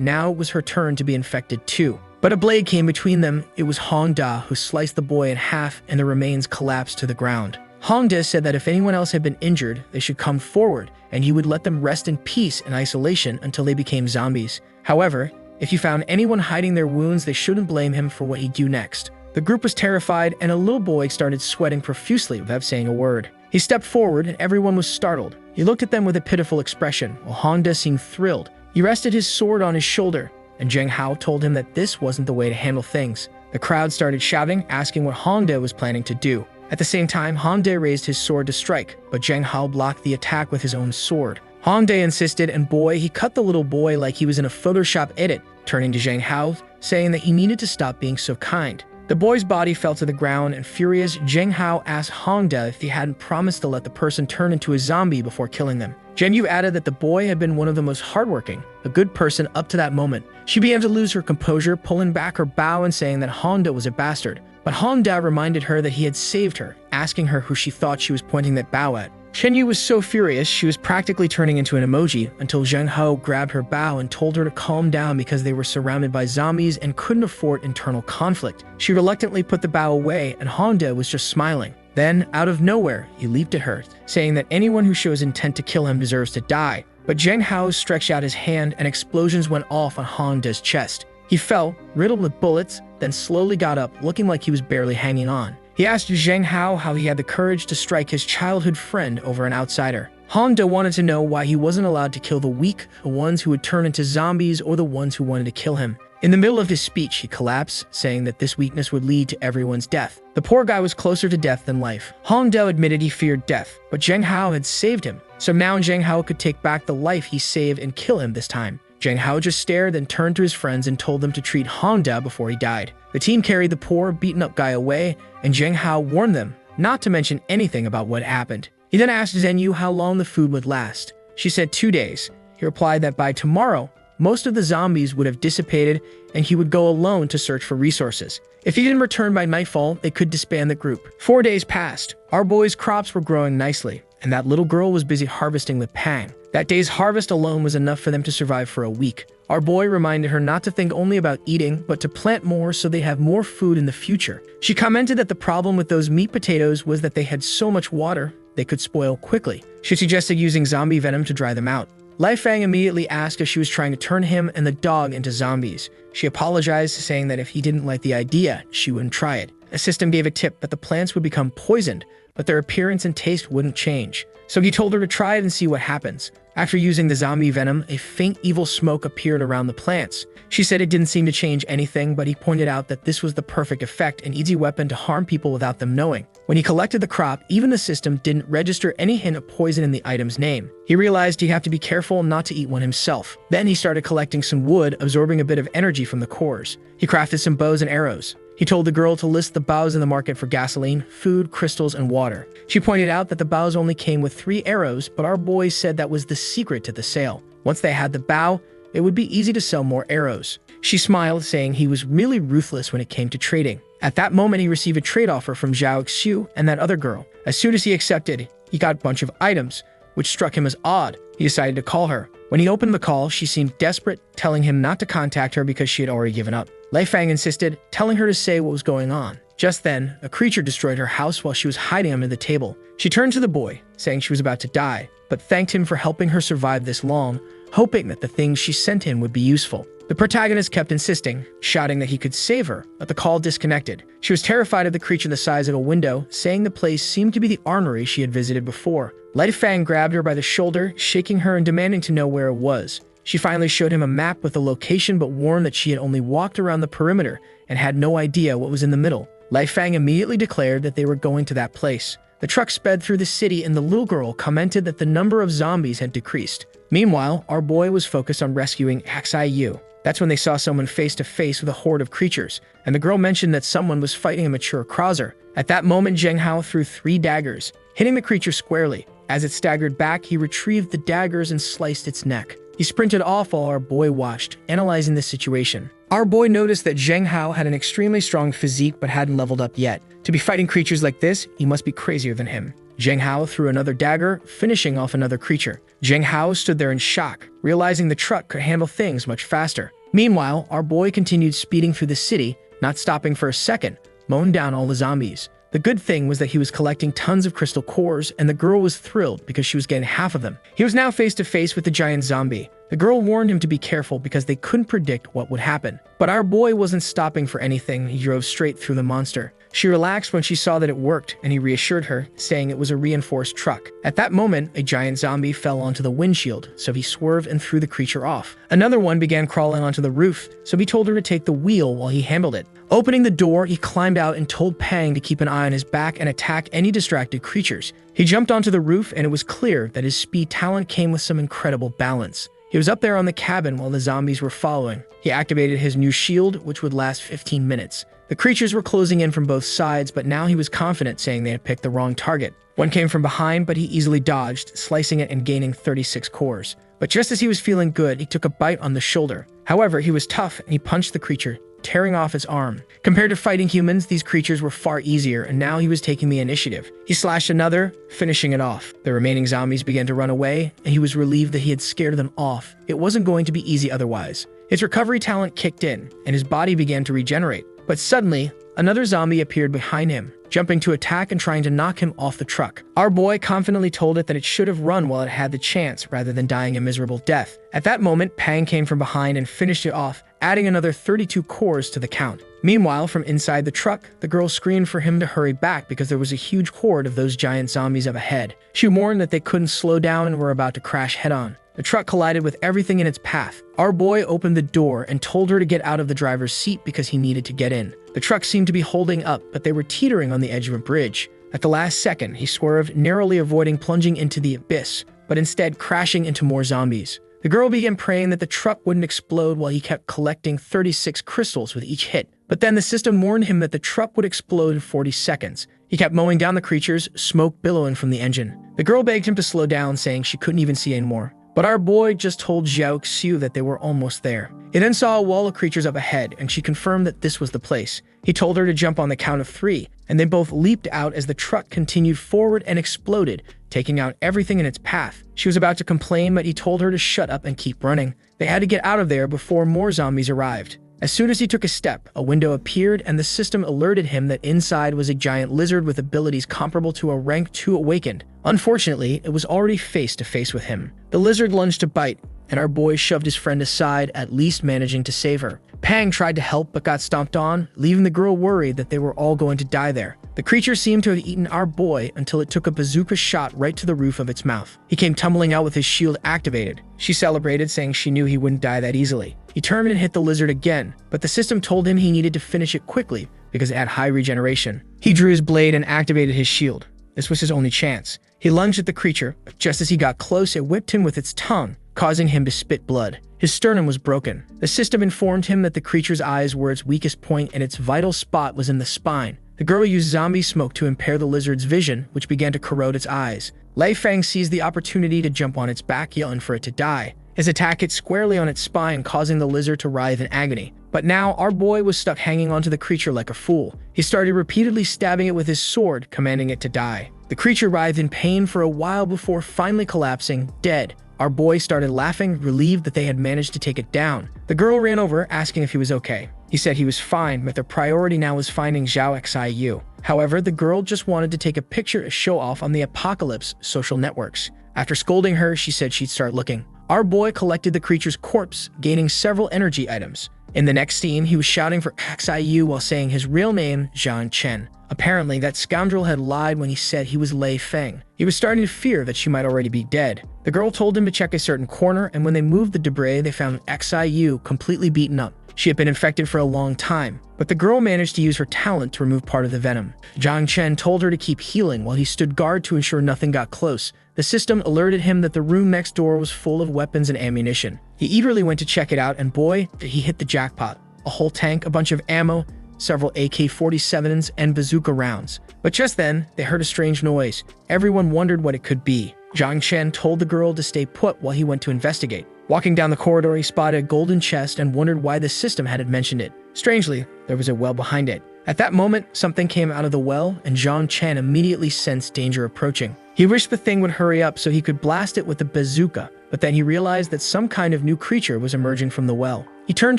now it was her turn to be infected too. But a blade came between them. It was Hong Da who sliced the boy in half and the remains collapsed to the ground. Hong Da said that if anyone else had been injured, they should come forward and he would let them rest in peace and isolation until they became zombies. However, if you found anyone hiding their wounds, they shouldn't blame him for what he'd do next. The group was terrified and a little boy started sweating profusely without saying a word. He stepped forward and everyone was startled. He looked at them with a pitiful expression, while Hong Da seemed thrilled. He rested his sword on his shoulder, and Zheng Hao told him that this wasn't the way to handle things. The crowd started shouting, asking what Hong Da was planning to do. At the same time, Hong Da raised his sword to strike, but Zheng Hao blocked the attack with his own sword. Hong Da insisted, and he cut the little boy like he was in a Photoshop edit, turning to Zheng Hao, saying that he needed to stop being so kind. The boy's body fell to the ground, and furious, Zheng Hao asked Hong Da if he hadn't promised to let the person turn into a zombie before killing them. Zheng Yu added that the boy had been one of the most hardworking, a good person up to that moment. She began to lose her composure, pulling back her bow and saying that Hong Da was a bastard. But Hong Da reminded her that he had saved her, asking her who she thought she was pointing that bow at. Zheng Yu was so furious, she was practically turning into an emoji until Zheng Hao grabbed her bow and told her to calm down because they were surrounded by zombies and couldn't afford internal conflict. She reluctantly put the bow away and Hong Da was just smiling. Then, out of nowhere, he leaped at her, saying that anyone who shows intent to kill him deserves to die. But Zheng Hao stretched out his hand and explosions went off on Hong Da's chest. He fell, riddled with bullets, then slowly got up, looking like he was barely hanging on. He asked Zheng Hao how he had the courage to strike his childhood friend over an outsider. Hong Da wanted to know why he wasn't allowed to kill the weak, the ones who would turn into zombies, or the ones who wanted to kill him. In the middle of his speech, he collapsed, saying that this weakness would lead to everyone's death. The poor guy was closer to death than life. Hong Da admitted he feared death, but Zheng Hao had saved him. So now Zheng Hao could take back the life he saved and kill him this time. Zheng Hao just stared, then turned to his friends and told them to treat Hong Da before he died. The team carried the poor, beaten-up guy away, and Zheng Hao warned them not to mention anything about what happened. He then asked Zheng Yu how long the food would last. She said 2 days. He replied that by tomorrow, most of the zombies would have dissipated and he would go alone to search for resources. If he didn't return by nightfall, they could disband the group. 4 days passed. Our boy's crops were growing nicely, and that little girl was busy harvesting with Pang. That day's harvest alone was enough for them to survive for a week. Our boy reminded her not to think only about eating, but to plant more so they have more food in the future. She commented that the problem with those meat potatoes was that they had so much water, they could spoil quickly. She suggested using zombie venom to dry them out. Lai Fang immediately asked if she was trying to turn him and the dog into zombies. She apologized, saying that if he didn't like the idea, she wouldn't try it. A system gave a tip that the plants would become poisoned, but their appearance and taste wouldn't change. So he told her to try it and see what happens. After using the zombie venom, a faint evil smoke appeared around the plants. She said it didn't seem to change anything, but he pointed out that this was the perfect effect, an easy weapon to harm people without them knowing. When he collected the crop, even the system didn't register any hint of poison in the item's name. He realized he'd have to be careful not to eat one himself. Then he started collecting some wood, absorbing a bit of energy from the cores. He crafted some bows and arrows. He told the girl to list the bows in the market for gasoline, food, crystals, and water. She pointed out that the bows only came with 3 arrows, but our boys said that was the secret to the sale. Once they had the bow, it would be easy to sell more arrows. She smiled, saying he was really ruthless when it came to trading. At that moment, he received a trade offer from Zhao Xiu and that other girl. As soon as he accepted, he got a bunch of items, which struck him as odd. He decided to call her. When he opened the call, she seemed desperate, telling him not to contact her because she had already given up. Lai Fang insisted, telling her to say what was going on. Just then, a creature destroyed her house while she was hiding under the table. She turned to the boy, saying she was about to die, but thanked him for helping her survive this long, hoping that the things she sent him would be useful. The protagonist kept insisting, shouting that he could save her, but the call disconnected. She was terrified of the creature the size of a window, saying the place seemed to be the armory she had visited before. Lai Fang grabbed her by the shoulder, shaking her and demanding to know where it was. She finally showed him a map with the location but warned that she had only walked around the perimeter and had no idea what was in the middle. Lai Fang immediately declared that they were going to that place. The truck sped through the city and the little girl commented that the number of zombies had decreased. Meanwhile, our boy was focused on rescuing Xiu. That's when they saw someone face to face with a horde of creatures, and the girl mentioned that someone was fighting a mature Krauser. At that moment, Zheng Hao threw 3 daggers, hitting the creature squarely. As it staggered back, he retrieved the daggers and sliced its neck. He sprinted off while our boy watched, analyzing the situation. Our boy noticed that Zheng Hao had an extremely strong physique but hadn't leveled up yet. To be fighting creatures like this, he must be crazier than him. Zheng Hao threw another dagger, finishing off another creature. Zheng Hao stood there in shock, realizing the truck could handle things much faster. Meanwhile, our boy continued speeding through the city, not stopping for a second, mowing down all the zombies. The good thing was that he was collecting tons of crystal cores, and the girl was thrilled because she was getting half of them. He was now face to face with the giant zombie. The girl warned him to be careful because they couldn't predict what would happen. But our boy wasn't stopping for anything. He drove straight through the monster. She relaxed when she saw that it worked, and he reassured her, saying it was a reinforced truck. At that moment, a giant zombie fell onto the windshield, so he swerved and threw the creature off. Another one began crawling onto the roof, so he told her to take the wheel while he handled it. Opening the door, he climbed out and told Pang to keep an eye on his back and attack any distracted creatures. He jumped onto the roof, and it was clear that his speed talent came with some incredible balance. He was up there on the cabin while the zombies were following. He activated his new shield, which would last 15 minutes. The creatures were closing in from both sides, but now he was confident, saying they had picked the wrong target. One came from behind, but he easily dodged, slicing it and gaining 36 cores. But just as he was feeling good, he took a bite on the shoulder. However, he was tough, and he punched the creature, tearing off his arm. Compared to fighting humans, these creatures were far easier, and now he was taking the initiative. He slashed another, finishing it off. The remaining zombies began to run away, and he was relieved that he had scared them off. It wasn't going to be easy otherwise. His recovery talent kicked in, and his body began to regenerate. But suddenly, another zombie appeared behind him, jumping to attack and trying to knock him off the truck. Our boy confidently told it that it should have run while it had the chance, rather than dying a miserable death. At that moment, Pang came from behind and finished it off, adding another 32 cores to the count. Meanwhile, from inside the truck, the girl screamed for him to hurry back because there was a huge horde of those giant zombies up ahead. She warned that they couldn't slow down and were about to crash head-on. The truck collided with everything in its path. Our boy opened the door and told her to get out of the driver's seat because he needed to get in. The truck seemed to be holding up, but they were teetering on the edge of a bridge. At the last second, he swerved, narrowly avoiding plunging into the abyss, but instead crashing into more zombies. The girl began praying that the truck wouldn't explode while he kept collecting 36 crystals with each hit. But then the system warned him that the truck would explode in 40 seconds. He kept mowing down the creatures, smoke billowing from the engine. The girl begged him to slow down, saying she couldn't even see anymore. But our boy just told Xiu that they were almost there. He then saw a wall of creatures up ahead, and she confirmed that this was the place. He told her to jump on the count of 3, and they both leaped out as the truck continued forward and exploded, taking out everything in its path. She was about to complain, but he told her to shut up and keep running. They had to get out of there before more zombies arrived. As soon as he took a step, a window appeared, and the system alerted him that inside was a giant lizard with abilities comparable to a rank 2 awakened. Unfortunately, it was already face to face with him. The lizard lunged to bite, and our boy shoved his friend aside, at least managing to save her. Pang tried to help but got stomped on, leaving the girl worried that they were all going to die there. The creature seemed to have eaten our boy until it took a bazooka shot right to the roof of its mouth. He came tumbling out with his shield activated. She celebrated, saying she knew he wouldn't die that easily. He turned and hit the lizard again, but the system told him he needed to finish it quickly because it had high regeneration. He drew his blade and activated his shield. This was his only chance. He lunged at the creature, but just as he got close, it whipped him with its tongue, causing him to spit blood. His sternum was broken. The system informed him that the creature's eyes were its weakest point and its vital spot was in the spine. The girl used zombie smoke to impair the lizard's vision, which began to corrode its eyes. Lai Fang seized the opportunity to jump on its back, yelling for it to die. His attack hit squarely on its spine, causing the lizard to writhe in agony. But now, our boy was stuck hanging onto the creature like a fool. He started repeatedly stabbing it with his sword, commanding it to die. The creature writhed in pain for a while before finally collapsing, dead. Our boy started laughing, relieved that they had managed to take it down. The girl ran over, asking if he was okay. He said he was fine, but their priority now was finding Zhao Xiu. However, the girl just wanted to take a picture to show off on the Apocalypse social networks. After scolding her, she said she'd start looking. Our boy collected the creature's corpse, gaining several energy items. In the next scene, he was shouting for Xiyu while saying his real name, Zhang Chen. Apparently, that scoundrel had lied when he said he was Lei Feng. He was starting to fear that she might already be dead. The girl told him to check a certain corner, and when they moved the debris, they found Xiyu completely beaten up. She had been infected for a long time, but the girl managed to use her talent to remove part of the venom. Zhang Chen told her to keep healing while he stood guard to ensure nothing got close. The system alerted him that the room next door was full of weapons and ammunition. He eagerly went to check it out, and boy, did he hit the jackpot. A whole tank, a bunch of ammo, several AK-47s, and bazooka rounds. But just then, they heard a strange noise. Everyone wondered what it could be. Zhang Chen told the girl to stay put while he went to investigate. Walking down the corridor, he spotted a golden chest and wondered why the system hadn't mentioned it. Strangely, there was a well behind it. At that moment, something came out of the well, and Zhang Chen immediately sensed danger approaching. He wished the thing would hurry up so he could blast it with the bazooka, but then he realized that some kind of new creature was emerging from the well. He turned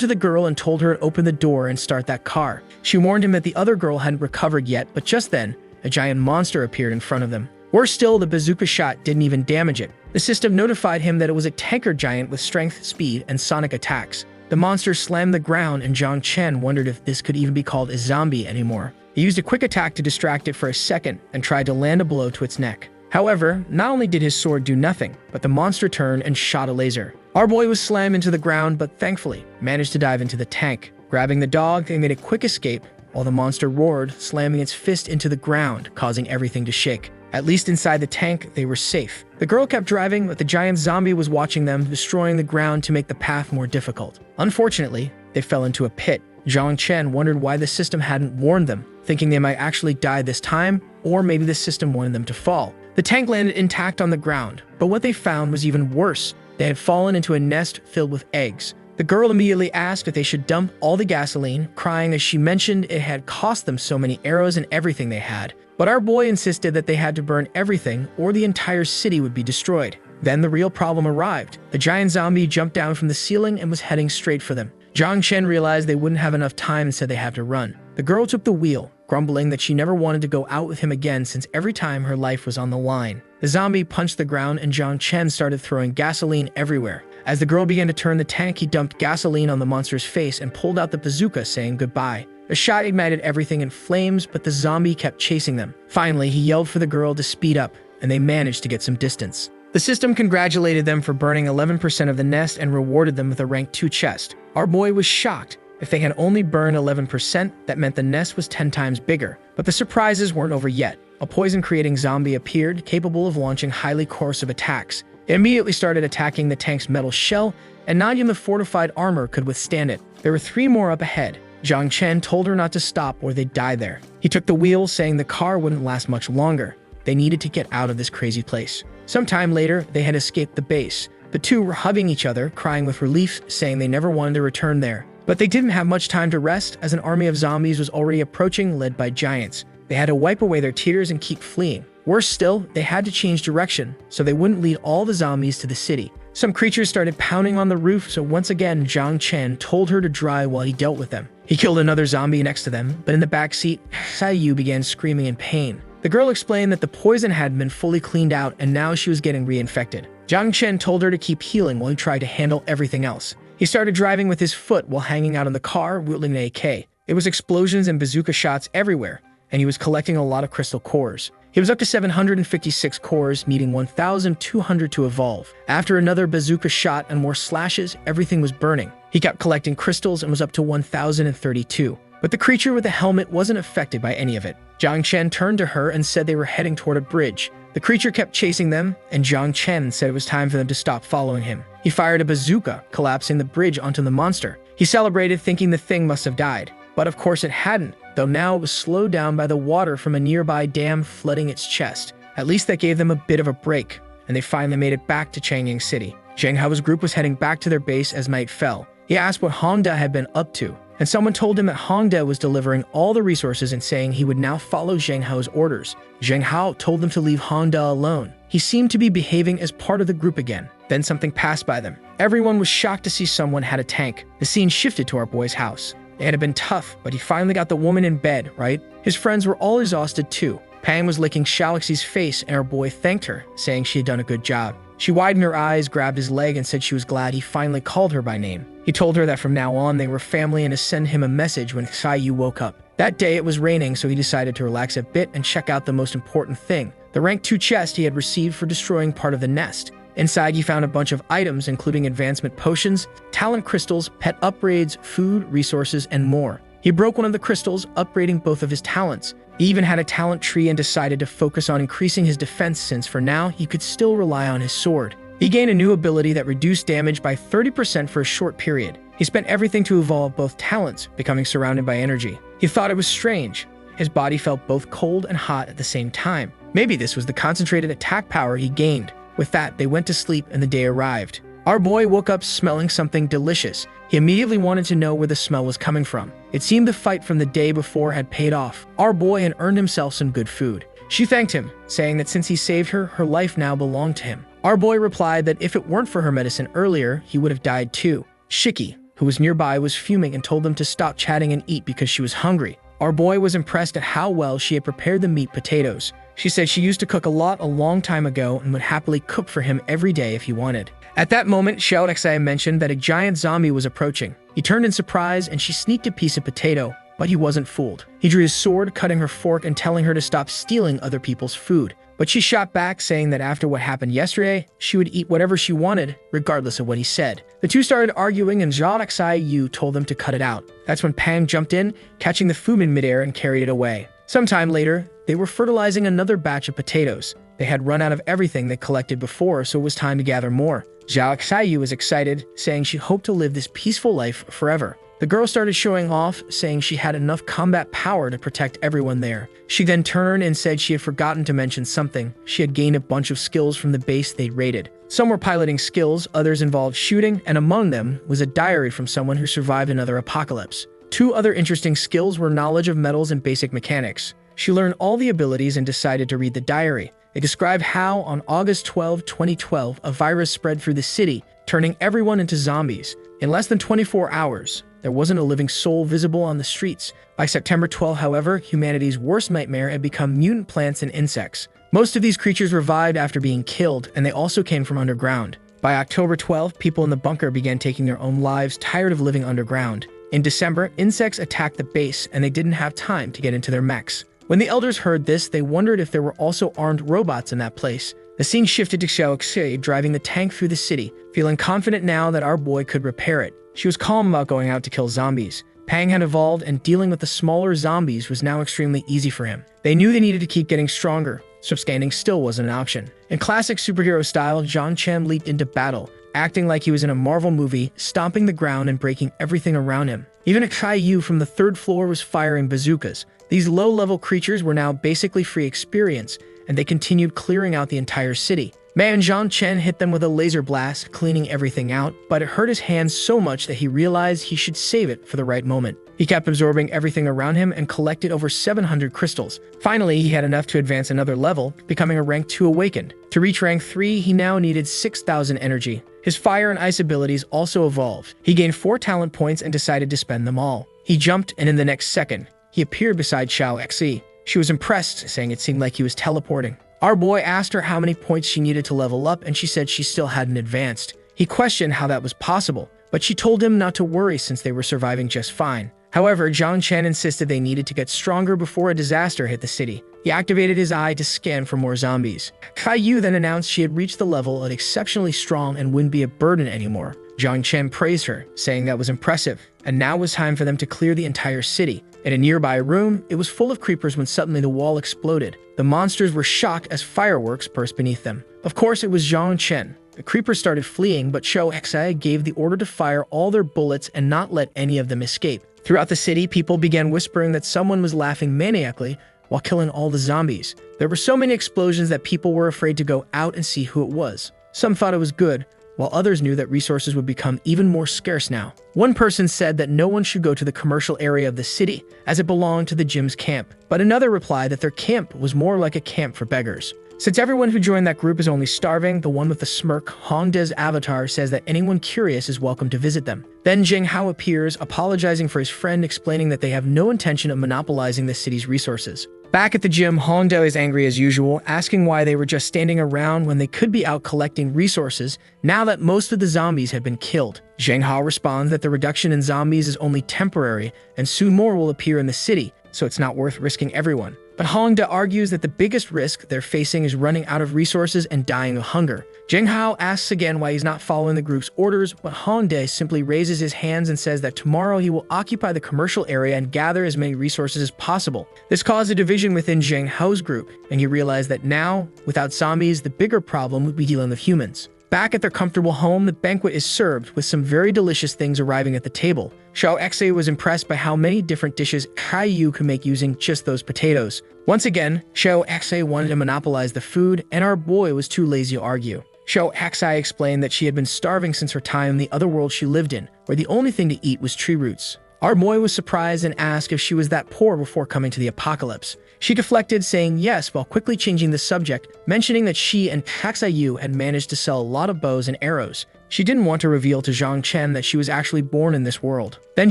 to the girl and told her to open the door and start that car. She warned him that the other girl hadn't recovered yet, but just then, a giant monster appeared in front of them. Worse still, the bazooka shot didn't even damage it. The system notified him that it was a tanker giant with strength, speed, and sonic attacks. The monster slammed the ground, and Zhang Chen wondered if this could even be called a zombie anymore. He used a quick attack to distract it for a second and tried to land a blow to its neck. However, not only did his sword do nothing, but the monster turned and shot a laser. Our boy was slammed into the ground, but thankfully managed to dive into the tank. Grabbing the dog, they made a quick escape, while the monster roared, slamming its fist into the ground, causing everything to shake. At least inside the tank, they were safe. The girl kept driving, but the giant zombie was watching them, destroying the ground to make the path more difficult. Unfortunately, they fell into a pit. Zhang Chen wondered why the system hadn't warned them, thinking they might actually die this time, or maybe the system wanted them to fall. The tank landed intact on the ground, but what they found was even worse. They had fallen into a nest filled with eggs. The girl immediately asked if they should dump all the gasoline, crying as she mentioned it had cost them so many arrows and everything they had. But our boy insisted that they had to burn everything or the entire city would be destroyed. Then the real problem arrived. The giant zombie jumped down from the ceiling and was heading straight for them. Zhang Chen realized they wouldn't have enough time and said they had to run. The girl took the wheel, grumbling that she never wanted to go out with him again since every time her life was on the line. The zombie punched the ground and Zhang Chen started throwing gasoline everywhere. As the girl began to turn the tank, he dumped gasoline on the monster's face and pulled out the bazooka, saying goodbye. The shot ignited everything in flames, but the zombie kept chasing them. Finally, he yelled for the girl to speed up, and they managed to get some distance. The system congratulated them for burning 11% of the nest and rewarded them with a rank 2 chest. Our boy was shocked. If they had only burned 11%, that meant the nest was 10 times bigger. But the surprises weren't over yet. A poison-creating zombie appeared, capable of launching highly corrosive attacks. It immediately started attacking the tank's metal shell, and not even the fortified armor could withstand it. There were 3 more up ahead. Zhang Chen told her not to stop or they'd die there. He took the wheel, saying the car wouldn't last much longer. They needed to get out of this crazy place. Sometime later, they had escaped the base. The two were hugging each other, crying with relief, saying they never wanted to return there. But they didn't have much time to rest, as an army of zombies was already approaching, led by giants. They had to wipe away their tears and keep fleeing. Worse still, they had to change direction, so they wouldn't lead all the zombies to the city. Some creatures started pounding on the roof, so once again, Zhang Chen told her to drive while he dealt with them. He killed another zombie next to them, but in the back seat, Xiyu began screaming in pain. The girl explained that the poison had been fully cleaned out and now she was getting reinfected. Zhang Chen told her to keep healing while he tried to handle everything else. He started driving with his foot while hanging out in the car, wielding an AK. It was explosions and bazooka shots everywhere, and he was collecting a lot of crystal cores. He was up to 756 cores, needing 1,200 to evolve. After another bazooka shot and more slashes, everything was burning. He kept collecting crystals and was up to 1,032. But the creature with the helmet wasn't affected by any of it. Zhang Chen turned to her and said they were heading toward a bridge. The creature kept chasing them, and Zhang Chen said it was time for them to stop following him. He fired a bazooka, collapsing the bridge onto the monster. He celebrated, thinking the thing must have died. But of course it hadn't, though now it was slowed down by the water from a nearby dam flooding its chest. At least that gave them a bit of a break, and they finally made it back to Changyang City. Zheng Hao's group was heading back to their base as night fell. He asked what Hongda had been up to, and someone told him that Hongda was delivering all the resources and saying he would now follow Zheng Hao's orders. Zheng Hao told them to leave Hongda alone. He seemed to be behaving as part of the group again. Then something passed by them. Everyone was shocked to see someone had a tank. The scene shifted to our boy's house. It had been tough, but he finally got the woman in bed, right? His friends were all exhausted too. Pang was licking Shalixi's face and our boy thanked her, saying she had done a good job. She widened her eyes, grabbed his leg, and said she was glad he finally called her by name. He told her that from now on they were family and to send him a message when Xiaoyu woke up. That day it was raining, so he decided to relax a bit and check out the most important thing, the rank 2 chest he had received for destroying part of the nest. Inside, he found a bunch of items, including advancement potions, talent crystals, pet upgrades, food, resources, and more. He broke one of the crystals, upgrading both of his talents. He even had a talent tree and decided to focus on increasing his defense since for now he could still rely on his sword. He gained a new ability that reduced damage by 30% for a short period. He spent everything to evolve both talents, becoming surrounded by energy. He thought it was strange. His body felt both cold and hot at the same time. Maybe this was the concentrated attack power he gained. With that, they went to sleep and the day arrived. Our boy woke up smelling something delicious. He immediately wanted to know where the smell was coming from. It seemed the fight from the day before had paid off. Our boy had earned himself some good food. She thanked him, saying that since he saved her, her life now belonged to him. Our boy replied that if it weren't for her medicine earlier, he would have died too. Shiki, who was nearby, was fuming and told them to stop chatting and eat because she was hungry. Our boy was impressed at how well she had prepared the meat potatoes. She said she used to cook a lot a long time ago and would happily cook for him every day if he wanted. At that moment, Xiao Xia mentioned that a giant zombie was approaching. He turned in surprise and she sneaked a piece of potato, but he wasn't fooled. He drew his sword, cutting her fork and telling her to stop stealing other people's food. But she shot back, saying that after what happened yesterday, she would eat whatever she wanted, regardless of what he said. The two started arguing and Zhao Xiaoyu told them to cut it out. That's when Pang jumped in, catching the food in midair and carried it away. Sometime later, they were fertilizing another batch of potatoes. They had run out of everything they collected before, so it was time to gather more. Zhao Xiaoyu was excited, saying she hoped to live this peaceful life forever. The girl started showing off, saying she had enough combat power to protect everyone there. She then turned and said she had forgotten to mention something. She had gained a bunch of skills from the base they'd raided. Some were piloting skills, others involved shooting, and among them was a diary from someone who survived another apocalypse. Two other interesting skills were knowledge of metals and basic mechanics. She learned all the abilities and decided to read the diary. It described how, on August 12, 2012, a virus spread through the city, turning everyone into zombies. In less than 24 hours, there wasn't a living soul visible on the streets. By September 12, however, humanity's worst nightmare had become mutant plants and insects. Most of these creatures revived after being killed, and they also came from underground. By October 12, people in the bunker began taking their own lives, tired of living underground. In December, insects attacked the base, and they didn't have time to get into their mechs. When the elders heard this, they wondered if there were also armed robots in that place. The scene shifted to Xiao Xie driving the tank through the city, feeling confident now that our boy could repair it. She was calm about going out to kill zombies. Pang had evolved, and dealing with the smaller zombies was now extremely easy for him. They knew they needed to keep getting stronger, so standing still wasn't an option. In classic superhero style, Zhang Chen leaped into battle, acting like he was in a Marvel movie, stomping the ground and breaking everything around him. Even a Kai from the 3rd floor was firing bazookas. These low-level creatures were now basically free experience, and they continued clearing out the entire city. Man Zhang Chen hit them with a laser blast, cleaning everything out, but it hurt his hands so much that he realized he should save it for the right moment. He kept absorbing everything around him and collected over 700 crystals. Finally, he had enough to advance another level, becoming a rank 2 awakened. To reach rank 3, he now needed 6,000 energy. His fire and ice abilities also evolved. He gained 4 talent points and decided to spend them all. He jumped, and in the next second, he appeared beside Xiao Xie. She was impressed, saying it seemed like he was teleporting. Our boy asked her how many points she needed to level up, and she said she still hadn't advanced. He questioned how that was possible, but she told him not to worry since they were surviving just fine. However, Zhang Chen insisted they needed to get stronger before a disaster hit the city. He activated his eye to scan for more zombies. Kai Yu then announced she had reached the level of exceptionally strong and wouldn't be a burden anymore. Zhang Chen praised her, saying that was impressive, and now was time for them to clear the entire city. In a nearby room, it was full of creepers when suddenly the wall exploded. The monsters were shocked as fireworks burst beneath them. Of course, it was Zhang Chen. The creepers started fleeing, but Xiao Xie gave the order to fire all their bullets and not let any of them escape. Throughout the city, people began whispering that someone was laughing maniacally while killing all the zombies. There were so many explosions that people were afraid to go out and see who it was. Some thought it was good, while others knew that resources would become even more scarce now. One person said that no one should go to the commercial area of the city, as it belonged to the Jim's camp, but another replied that their camp was more like a camp for beggars. Since everyone who joined that group is only starving, the one with the smirk, Hongda's avatar, says that anyone curious is welcome to visit them. Then Jing Hao appears, apologizing for his friend, explaining that they have no intention of monopolizing the city's resources. Back at the gym, Hongdae is angry as usual, asking why they were just standing around when they could be out collecting resources now that most of the zombies had been killed. Zhang Hao responds that the reduction in zombies is only temporary and soon more will appear in the city, so it's not worth risking everyone. But Hongdae argues that the biggest risk they're facing is running out of resources and dying of hunger. Zhang Hao asks again why he's not following the group's orders, but Hongdae simply raises his hands and says that tomorrow he will occupy the commercial area and gather as many resources as possible. This caused a division within Zhang Hao's group, and he realized that now, without zombies, the bigger problem would be dealing with humans. Back at their comfortable home, the banquet is served, with some very delicious things arriving at the table. Xiao Xe was impressed by how many different dishes Kai Yu could make using just those potatoes. Once again, Xiao Xe wanted to monopolize the food, and our boy was too lazy to argue. Xiao Xe explained that she had been starving since her time in the other world she lived in, where the only thing to eat was tree roots. Our boy was surprised and asked if she was that poor before coming to the apocalypse. She deflected, saying yes while quickly changing the subject, mentioning that she and Yu had managed to sell a lot of bows and arrows. She didn't want to reveal to Zhang Chen that she was actually born in this world. Then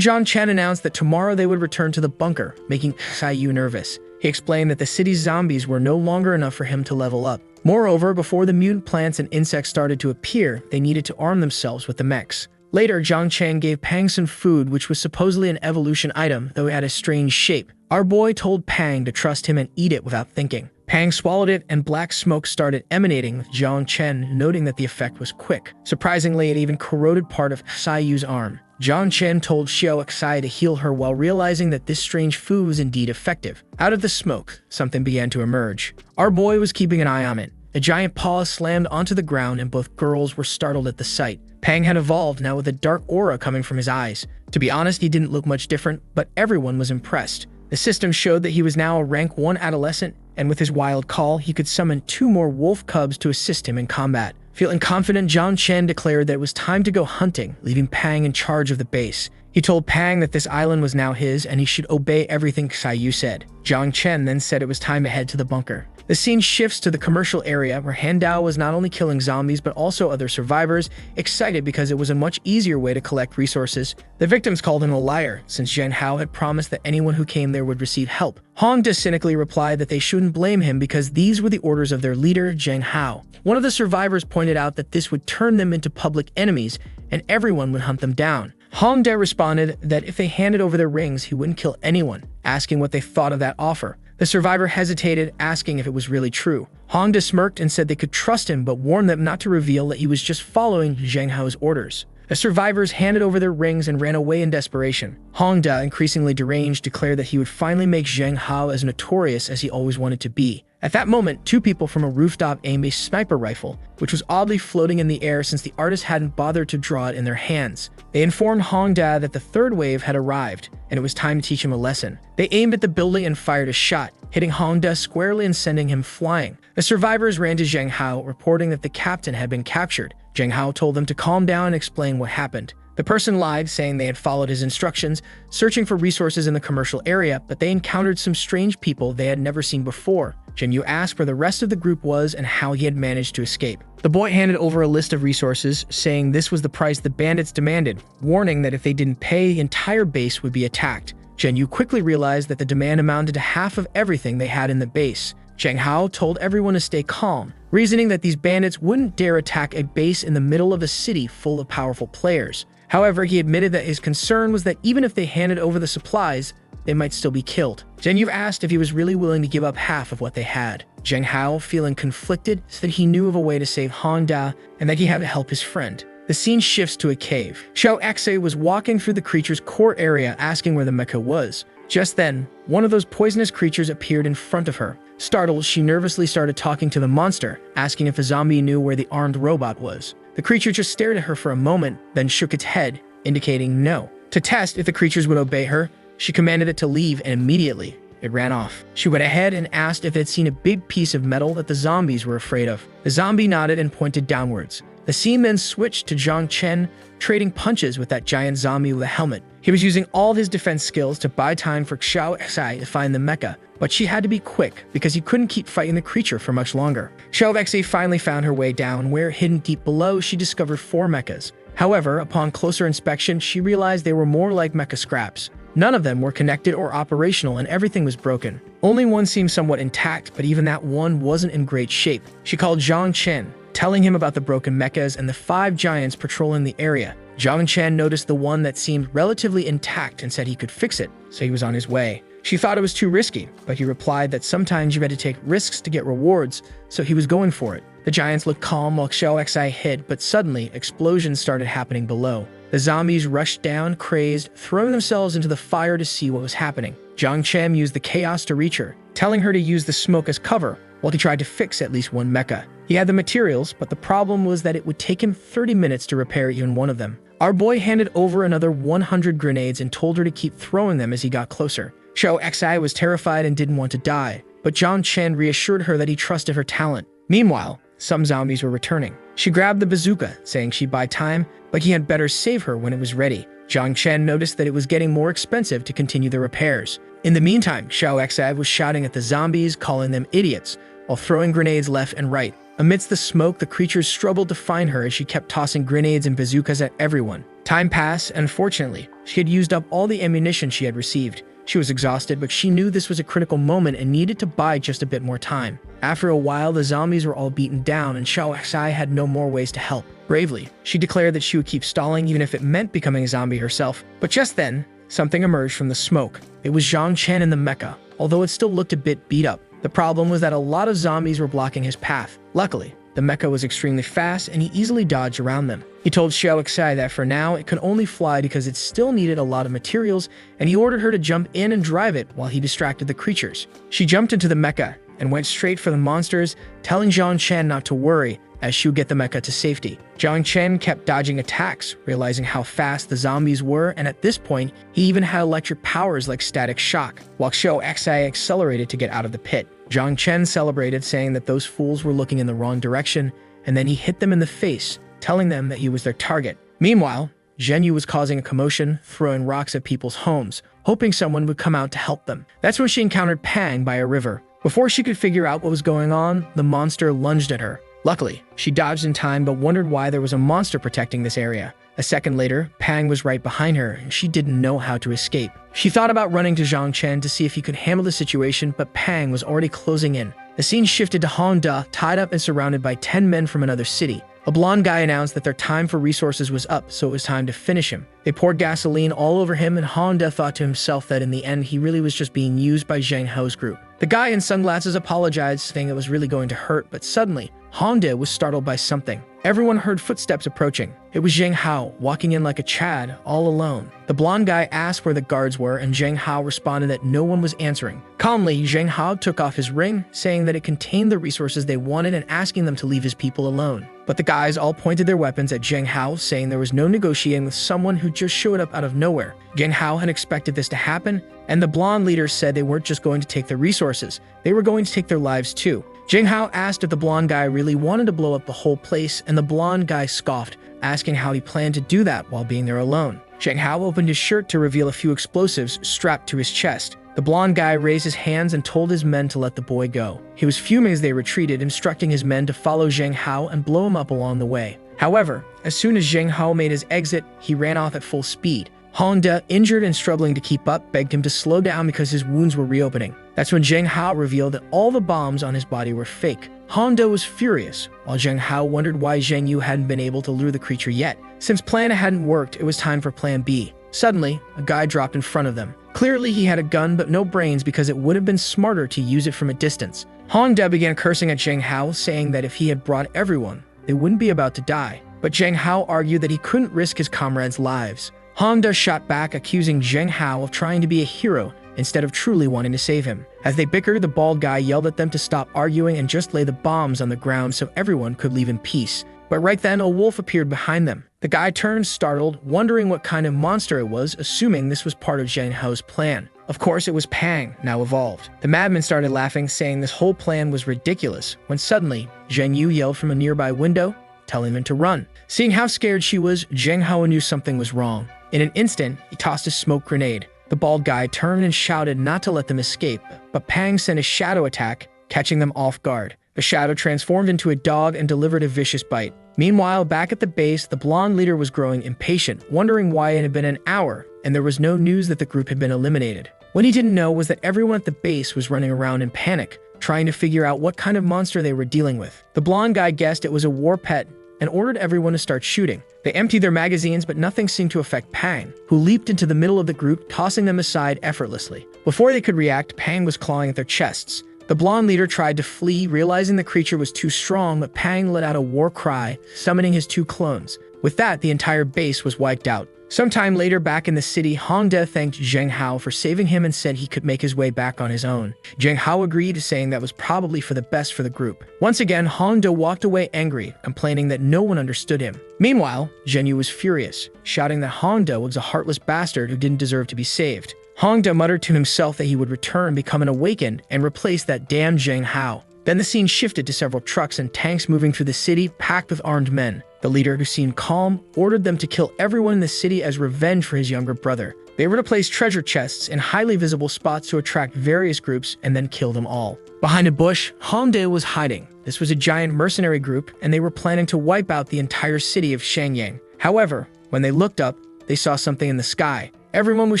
Zhang Chen announced that tomorrow they would return to the bunker, making Yu nervous. He explained that the city's zombies were no longer enough for him to level up. Moreover, before the mutant plants and insects started to appear, they needed to arm themselves with the mechs. Later, Zhang Chen gave Pang some food, which was supposedly an evolution item, though it had a strange shape. Our boy told Pang to trust him and eat it without thinking. Pang swallowed it, and black smoke started emanating, with Zhang Chen noting that the effect was quick. Surprisingly, it even corroded part of Yu's arm. Zhang Chen told Xiao Xai to heal her while realizing that this strange food was indeed effective. Out of the smoke, something began to emerge. Our boy was keeping an eye on it. A giant paw slammed onto the ground, and both girls were startled at the sight. Pang had evolved, now with a dark aura coming from his eyes. To be honest, he didn't look much different, but everyone was impressed. The system showed that he was now a rank 1 adolescent, and with his wild call, he could summon 2 more wolf cubs to assist him in combat. Feeling confident, Zhang Chen declared that it was time to go hunting, leaving Pang in charge of the base. He told Pang that this island was now his and he should obey everything Yu said. Zhang Chen then said it was time to head to the bunker. The scene shifts to the commercial area where Han Dao was not only killing zombies but also other survivors, excited because it was a much easier way to collect resources. The victims called him a liar, since Zhang Hao had promised that anyone who came there would receive help. Hongdae cynically replied that they shouldn't blame him because these were the orders of their leader, Zhang Hao. One of the survivors pointed out that this would turn them into public enemies and everyone would hunt them down. Hongdae responded that if they handed over their rings, he wouldn't kill anyone, asking what they thought of that offer. The survivor hesitated, asking if it was really true. Hongdae smirked and said they could trust him but warned them not to reveal that he was just following Zhang Hao's orders. The survivors handed over their rings and ran away in desperation. Hongdae, increasingly deranged, declared that he would finally make Zhang Hao as notorious as he always wanted to be. At that moment, 2 people from a rooftop aimed a sniper rifle, which was oddly floating in the air since the artists hadn't bothered to draw it in their hands. They informed Hongdae that the 3rd wave had arrived, and it was time to teach him a lesson. They aimed at the building and fired a shot, hitting Hongdae squarely and sending him flying. The survivors ran to Zhang Hao, reporting that the captain had been captured. Zhang Hao told them to calm down and explain what happened. The person lied, saying they had followed his instructions, searching for resources in the commercial area, but they encountered some strange people they had never seen before. Zhen Yu asked where the rest of the group was and how he had managed to escape. The boy handed over a list of resources, saying this was the price the bandits demanded, warning that if they didn't pay, the entire base would be attacked. Zhen Yu quickly realized that the demand amounted to half of everything they had in the base. Zhang Hao told everyone to stay calm, reasoning that these bandits wouldn't dare attack a base in the middle of a city full of powerful players. However, he admitted that his concern was that even if they handed over the supplies, they might still be killed. Zhen Yu asked if he was really willing to give up half of what they had. Zhang Hao, feeling conflicted, said he knew of a way to save Hongdae and that he had to help his friend. The scene shifts to a cave. Xiao Xe was walking through the creature's core area, asking where the mecha was. Just then, one of those poisonous creatures appeared in front of her. Startled, she nervously started talking to the monster, asking if a zombie knew where the armed robot was. The creature just stared at her for a moment, then shook its head, indicating no. To test if the creatures would obey her, she commanded it to leave, and immediately, it ran off. She went ahead and asked if it had seen a big piece of metal that the zombies were afraid of. The zombie nodded and pointed downwards. The scene then switched to Zhang Chen trading punches with that giant zombie with a helmet. He was using all his defense skills to buy time for Xiao Xai to find the mecha, but she had to be quick because he couldn't keep fighting the creature for much longer. Xiao Xai finally found her way down, where hidden deep below she discovered 4 mechas. However, upon closer inspection, she realized they were more like mecha scraps. None of them were connected or operational, and everything was broken. Only one seemed somewhat intact, but even that one wasn't in great shape. She called Zhang Chen, telling him about the broken mechas and the 5 giants patrolling the area. Zhang Chen noticed the one that seemed relatively intact and said he could fix it, so he was on his way. She thought it was too risky, but he replied that sometimes you had to take risks to get rewards, so he was going for it. The giants looked calm while Xiao Xi hid, but suddenly, explosions started happening below. The zombies rushed down, crazed, throwing themselves into the fire to see what was happening. Zhang Chen used the chaos to reach her, telling her to use the smoke as cover, while he tried to fix at least one mecha. He had the materials, but the problem was that it would take him 30 minutes to repair even one of them. Our boy handed over another 100 grenades and told her to keep throwing them as he got closer. Xiao Xi was terrified and didn't want to die, but Zhang Chen reassured her that he trusted her talent. Meanwhile, some zombies were returning. She grabbed the bazooka, saying she'd buy time, but he had better save her when it was ready. Zhang Chen noticed that it was getting more expensive to continue the repairs. In the meantime, Xiao Xi was shouting at the zombies, calling them idiots, while throwing grenades left and right. Amidst the smoke, the creatures struggled to find her as she kept tossing grenades and bazookas at everyone. Time passed, and fortunately, she had used up all the ammunition she had received. She was exhausted, but she knew this was a critical moment and needed to buy just a bit more time. After a while, the zombies were all beaten down and Xiao Xi had no more ways to help. Bravely, she declared that she would keep stalling even if it meant becoming a zombie herself. But just then, something emerged from the smoke. It was Zhang Chen in the mecha, although it still looked a bit beat up. The problem was that a lot of zombies were blocking his path. Luckily, the mecha was extremely fast and he easily dodged around them. He told Xiao Xi that for now it could only fly because it still needed a lot of materials, and he ordered her to jump in and drive it while he distracted the creatures. She jumped into the mecha and went straight for the monsters, telling Zhang Chen not to worry as she would get the mecha to safety. Zhang Chen kept dodging attacks, realizing how fast the zombies were, and at this point, he even had electric powers like static shock, while Xiao Xi accelerated to get out of the pit. Zhang Chen celebrated, saying that those fools were looking in the wrong direction, and then he hit them in the face, telling them that he was their target. Meanwhile, Zhen Yu was causing a commotion, throwing rocks at people's homes, hoping someone would come out to help them. That's when she encountered Pang by a river. Before she could figure out what was going on, the monster lunged at her. Luckily, she dodged in time but wondered why there was a monster protecting this area. A second later, Pang was right behind her, and she didn't know how to escape. She thought about running to Zhang Chen to see if he could handle the situation, but Pang was already closing in. The scene shifted to Han De, tied up and surrounded by 10 men from another city. A blonde guy announced that their time for resources was up, so it was time to finish him. They poured gasoline all over him, and Han De thought to himself that in the end he really was just being used by Zhang Hao's group. The guy in sunglasses apologized, saying it was really going to hurt, but suddenly, Han De was startled by something. Everyone heard footsteps approaching. It was Zhang Hao, walking in like a Chad, all alone. The blonde guy asked where the guards were, and Zhang Hao responded that no one was answering. Calmly, Zhang Hao took off his ring, saying that it contained the resources they wanted and asking them to leave his people alone. But the guys all pointed their weapons at Zhang Hao, saying there was no negotiating with someone who just showed up out of nowhere. Zhang Hao had expected this to happen, and the blonde leader said they weren't just going to take the resources, they were going to take their lives too. Zhang Hao asked if the blonde guy really wanted to blow up the whole place, and the blonde guy scoffed, asking how he planned to do that while being there alone. Zhang Hao opened his shirt to reveal a few explosives strapped to his chest. The blonde guy raised his hands and told his men to let the boy go. He was fuming as they retreated, instructing his men to follow Zhang Hao and blow him up along the way. However, as soon as Zhang Hao made his exit, he ran off at full speed. Han De, injured and struggling to keep up, begged him to slow down because his wounds were reopening. That's when Zhang Hao revealed that all the bombs on his body were fake. Han De was furious, while Zhang Hao wondered why Zheng Yu hadn't been able to lure the creature yet. Since Plan A hadn't worked, it was time for Plan B. Suddenly, a guy dropped in front of them. Clearly, he had a gun but no brains because it would have been smarter to use it from a distance. Han De began cursing at Zhang Hao, saying that if he had brought everyone, they wouldn't be about to die. But Zhang Hao argued that he couldn't risk his comrades' lives. Han De shot back, accusing Zhang Hao of trying to be a hero instead of truly wanting to save him. As they bickered, the bald guy yelled at them to stop arguing and just lay the bombs on the ground so everyone could leave in peace. But right then, a wolf appeared behind them. The guy turned, startled, wondering what kind of monster it was, assuming this was part of Zhang Hao's plan. Of course, it was Pang, now evolved. The madman started laughing, saying this whole plan was ridiculous, when suddenly, Zheng Yu yelled from a nearby window, telling him to run. Seeing how scared she was, Zhang Hao knew something was wrong. In an instant, he tossed a smoke grenade. The bald guy turned and shouted not to let them escape, but Pang sent a shadow attack, catching them off guard. The shadow transformed into a dog and delivered a vicious bite. Meanwhile, back at the base, the blonde leader was growing impatient, wondering why it had been an hour and there was no news that the group had been eliminated. What he didn't know was that everyone at the base was running around in panic, trying to figure out what kind of monster they were dealing with. The blonde guy guessed it was a war pet and ordered everyone to start shooting. They emptied their magazines, but nothing seemed to affect Pang, who leaped into the middle of the group, tossing them aside effortlessly. Before they could react, Pang was clawing at their chests. The blonde leader tried to flee, realizing the creature was too strong, but Pang let out a war cry, summoning his two clones. With that, the entire base was wiped out. Sometime later, back in the city, Hongde thanked Zheng Hao for saving him and said he could make his way back on his own. Zheng Hao agreed, saying that was probably for the best for the group. Once again, Hongde walked away angry, complaining that no one understood him. Meanwhile, Zhenyu was furious, shouting that Hongde was a heartless bastard who didn't deserve to be saved. Hongde muttered to himself that he would return, become an awakened, and replace that damn Zheng Hao. Then the scene shifted to several trucks and tanks moving through the city, packed with armed men. The leader, who seemed calm, ordered them to kill everyone in the city as revenge for his younger brother. They were to place treasure chests in highly visible spots to attract various groups and then kill them all. Behind a bush, Hongde was hiding. This was a giant mercenary group, and they were planning to wipe out the entire city of Shenyang. However, when they looked up, they saw something in the sky. Everyone was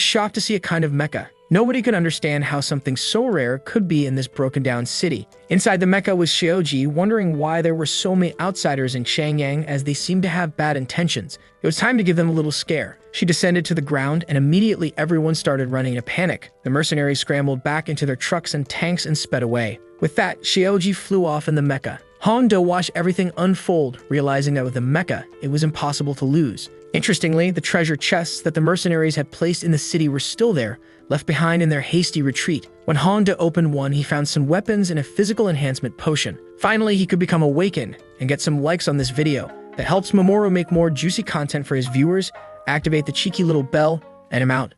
shocked to see a kind of mecha. Nobody could understand how something so rare could be in this broken-down city. Inside the mecha was Xiaoji, wondering why there were so many outsiders in Shenyang, as they seemed to have bad intentions. It was time to give them a little scare. She descended to the ground, and immediately everyone started running in a panic. The mercenaries scrambled back into their trucks and tanks and sped away. With that, Xiaoji flew off in the mecha. Hongde watched everything unfold, realizing that with the mecha, it was impossible to lose. Interestingly, the treasure chests that the mercenaries had placed in the city were still there, left behind in their hasty retreat. When Hongde opened one, he found some weapons and a physical enhancement potion. Finally, he could become awakened and get some likes on this video. That helps Mamoru make more juicy content for his viewers. Activate the cheeky little bell, and I'm out.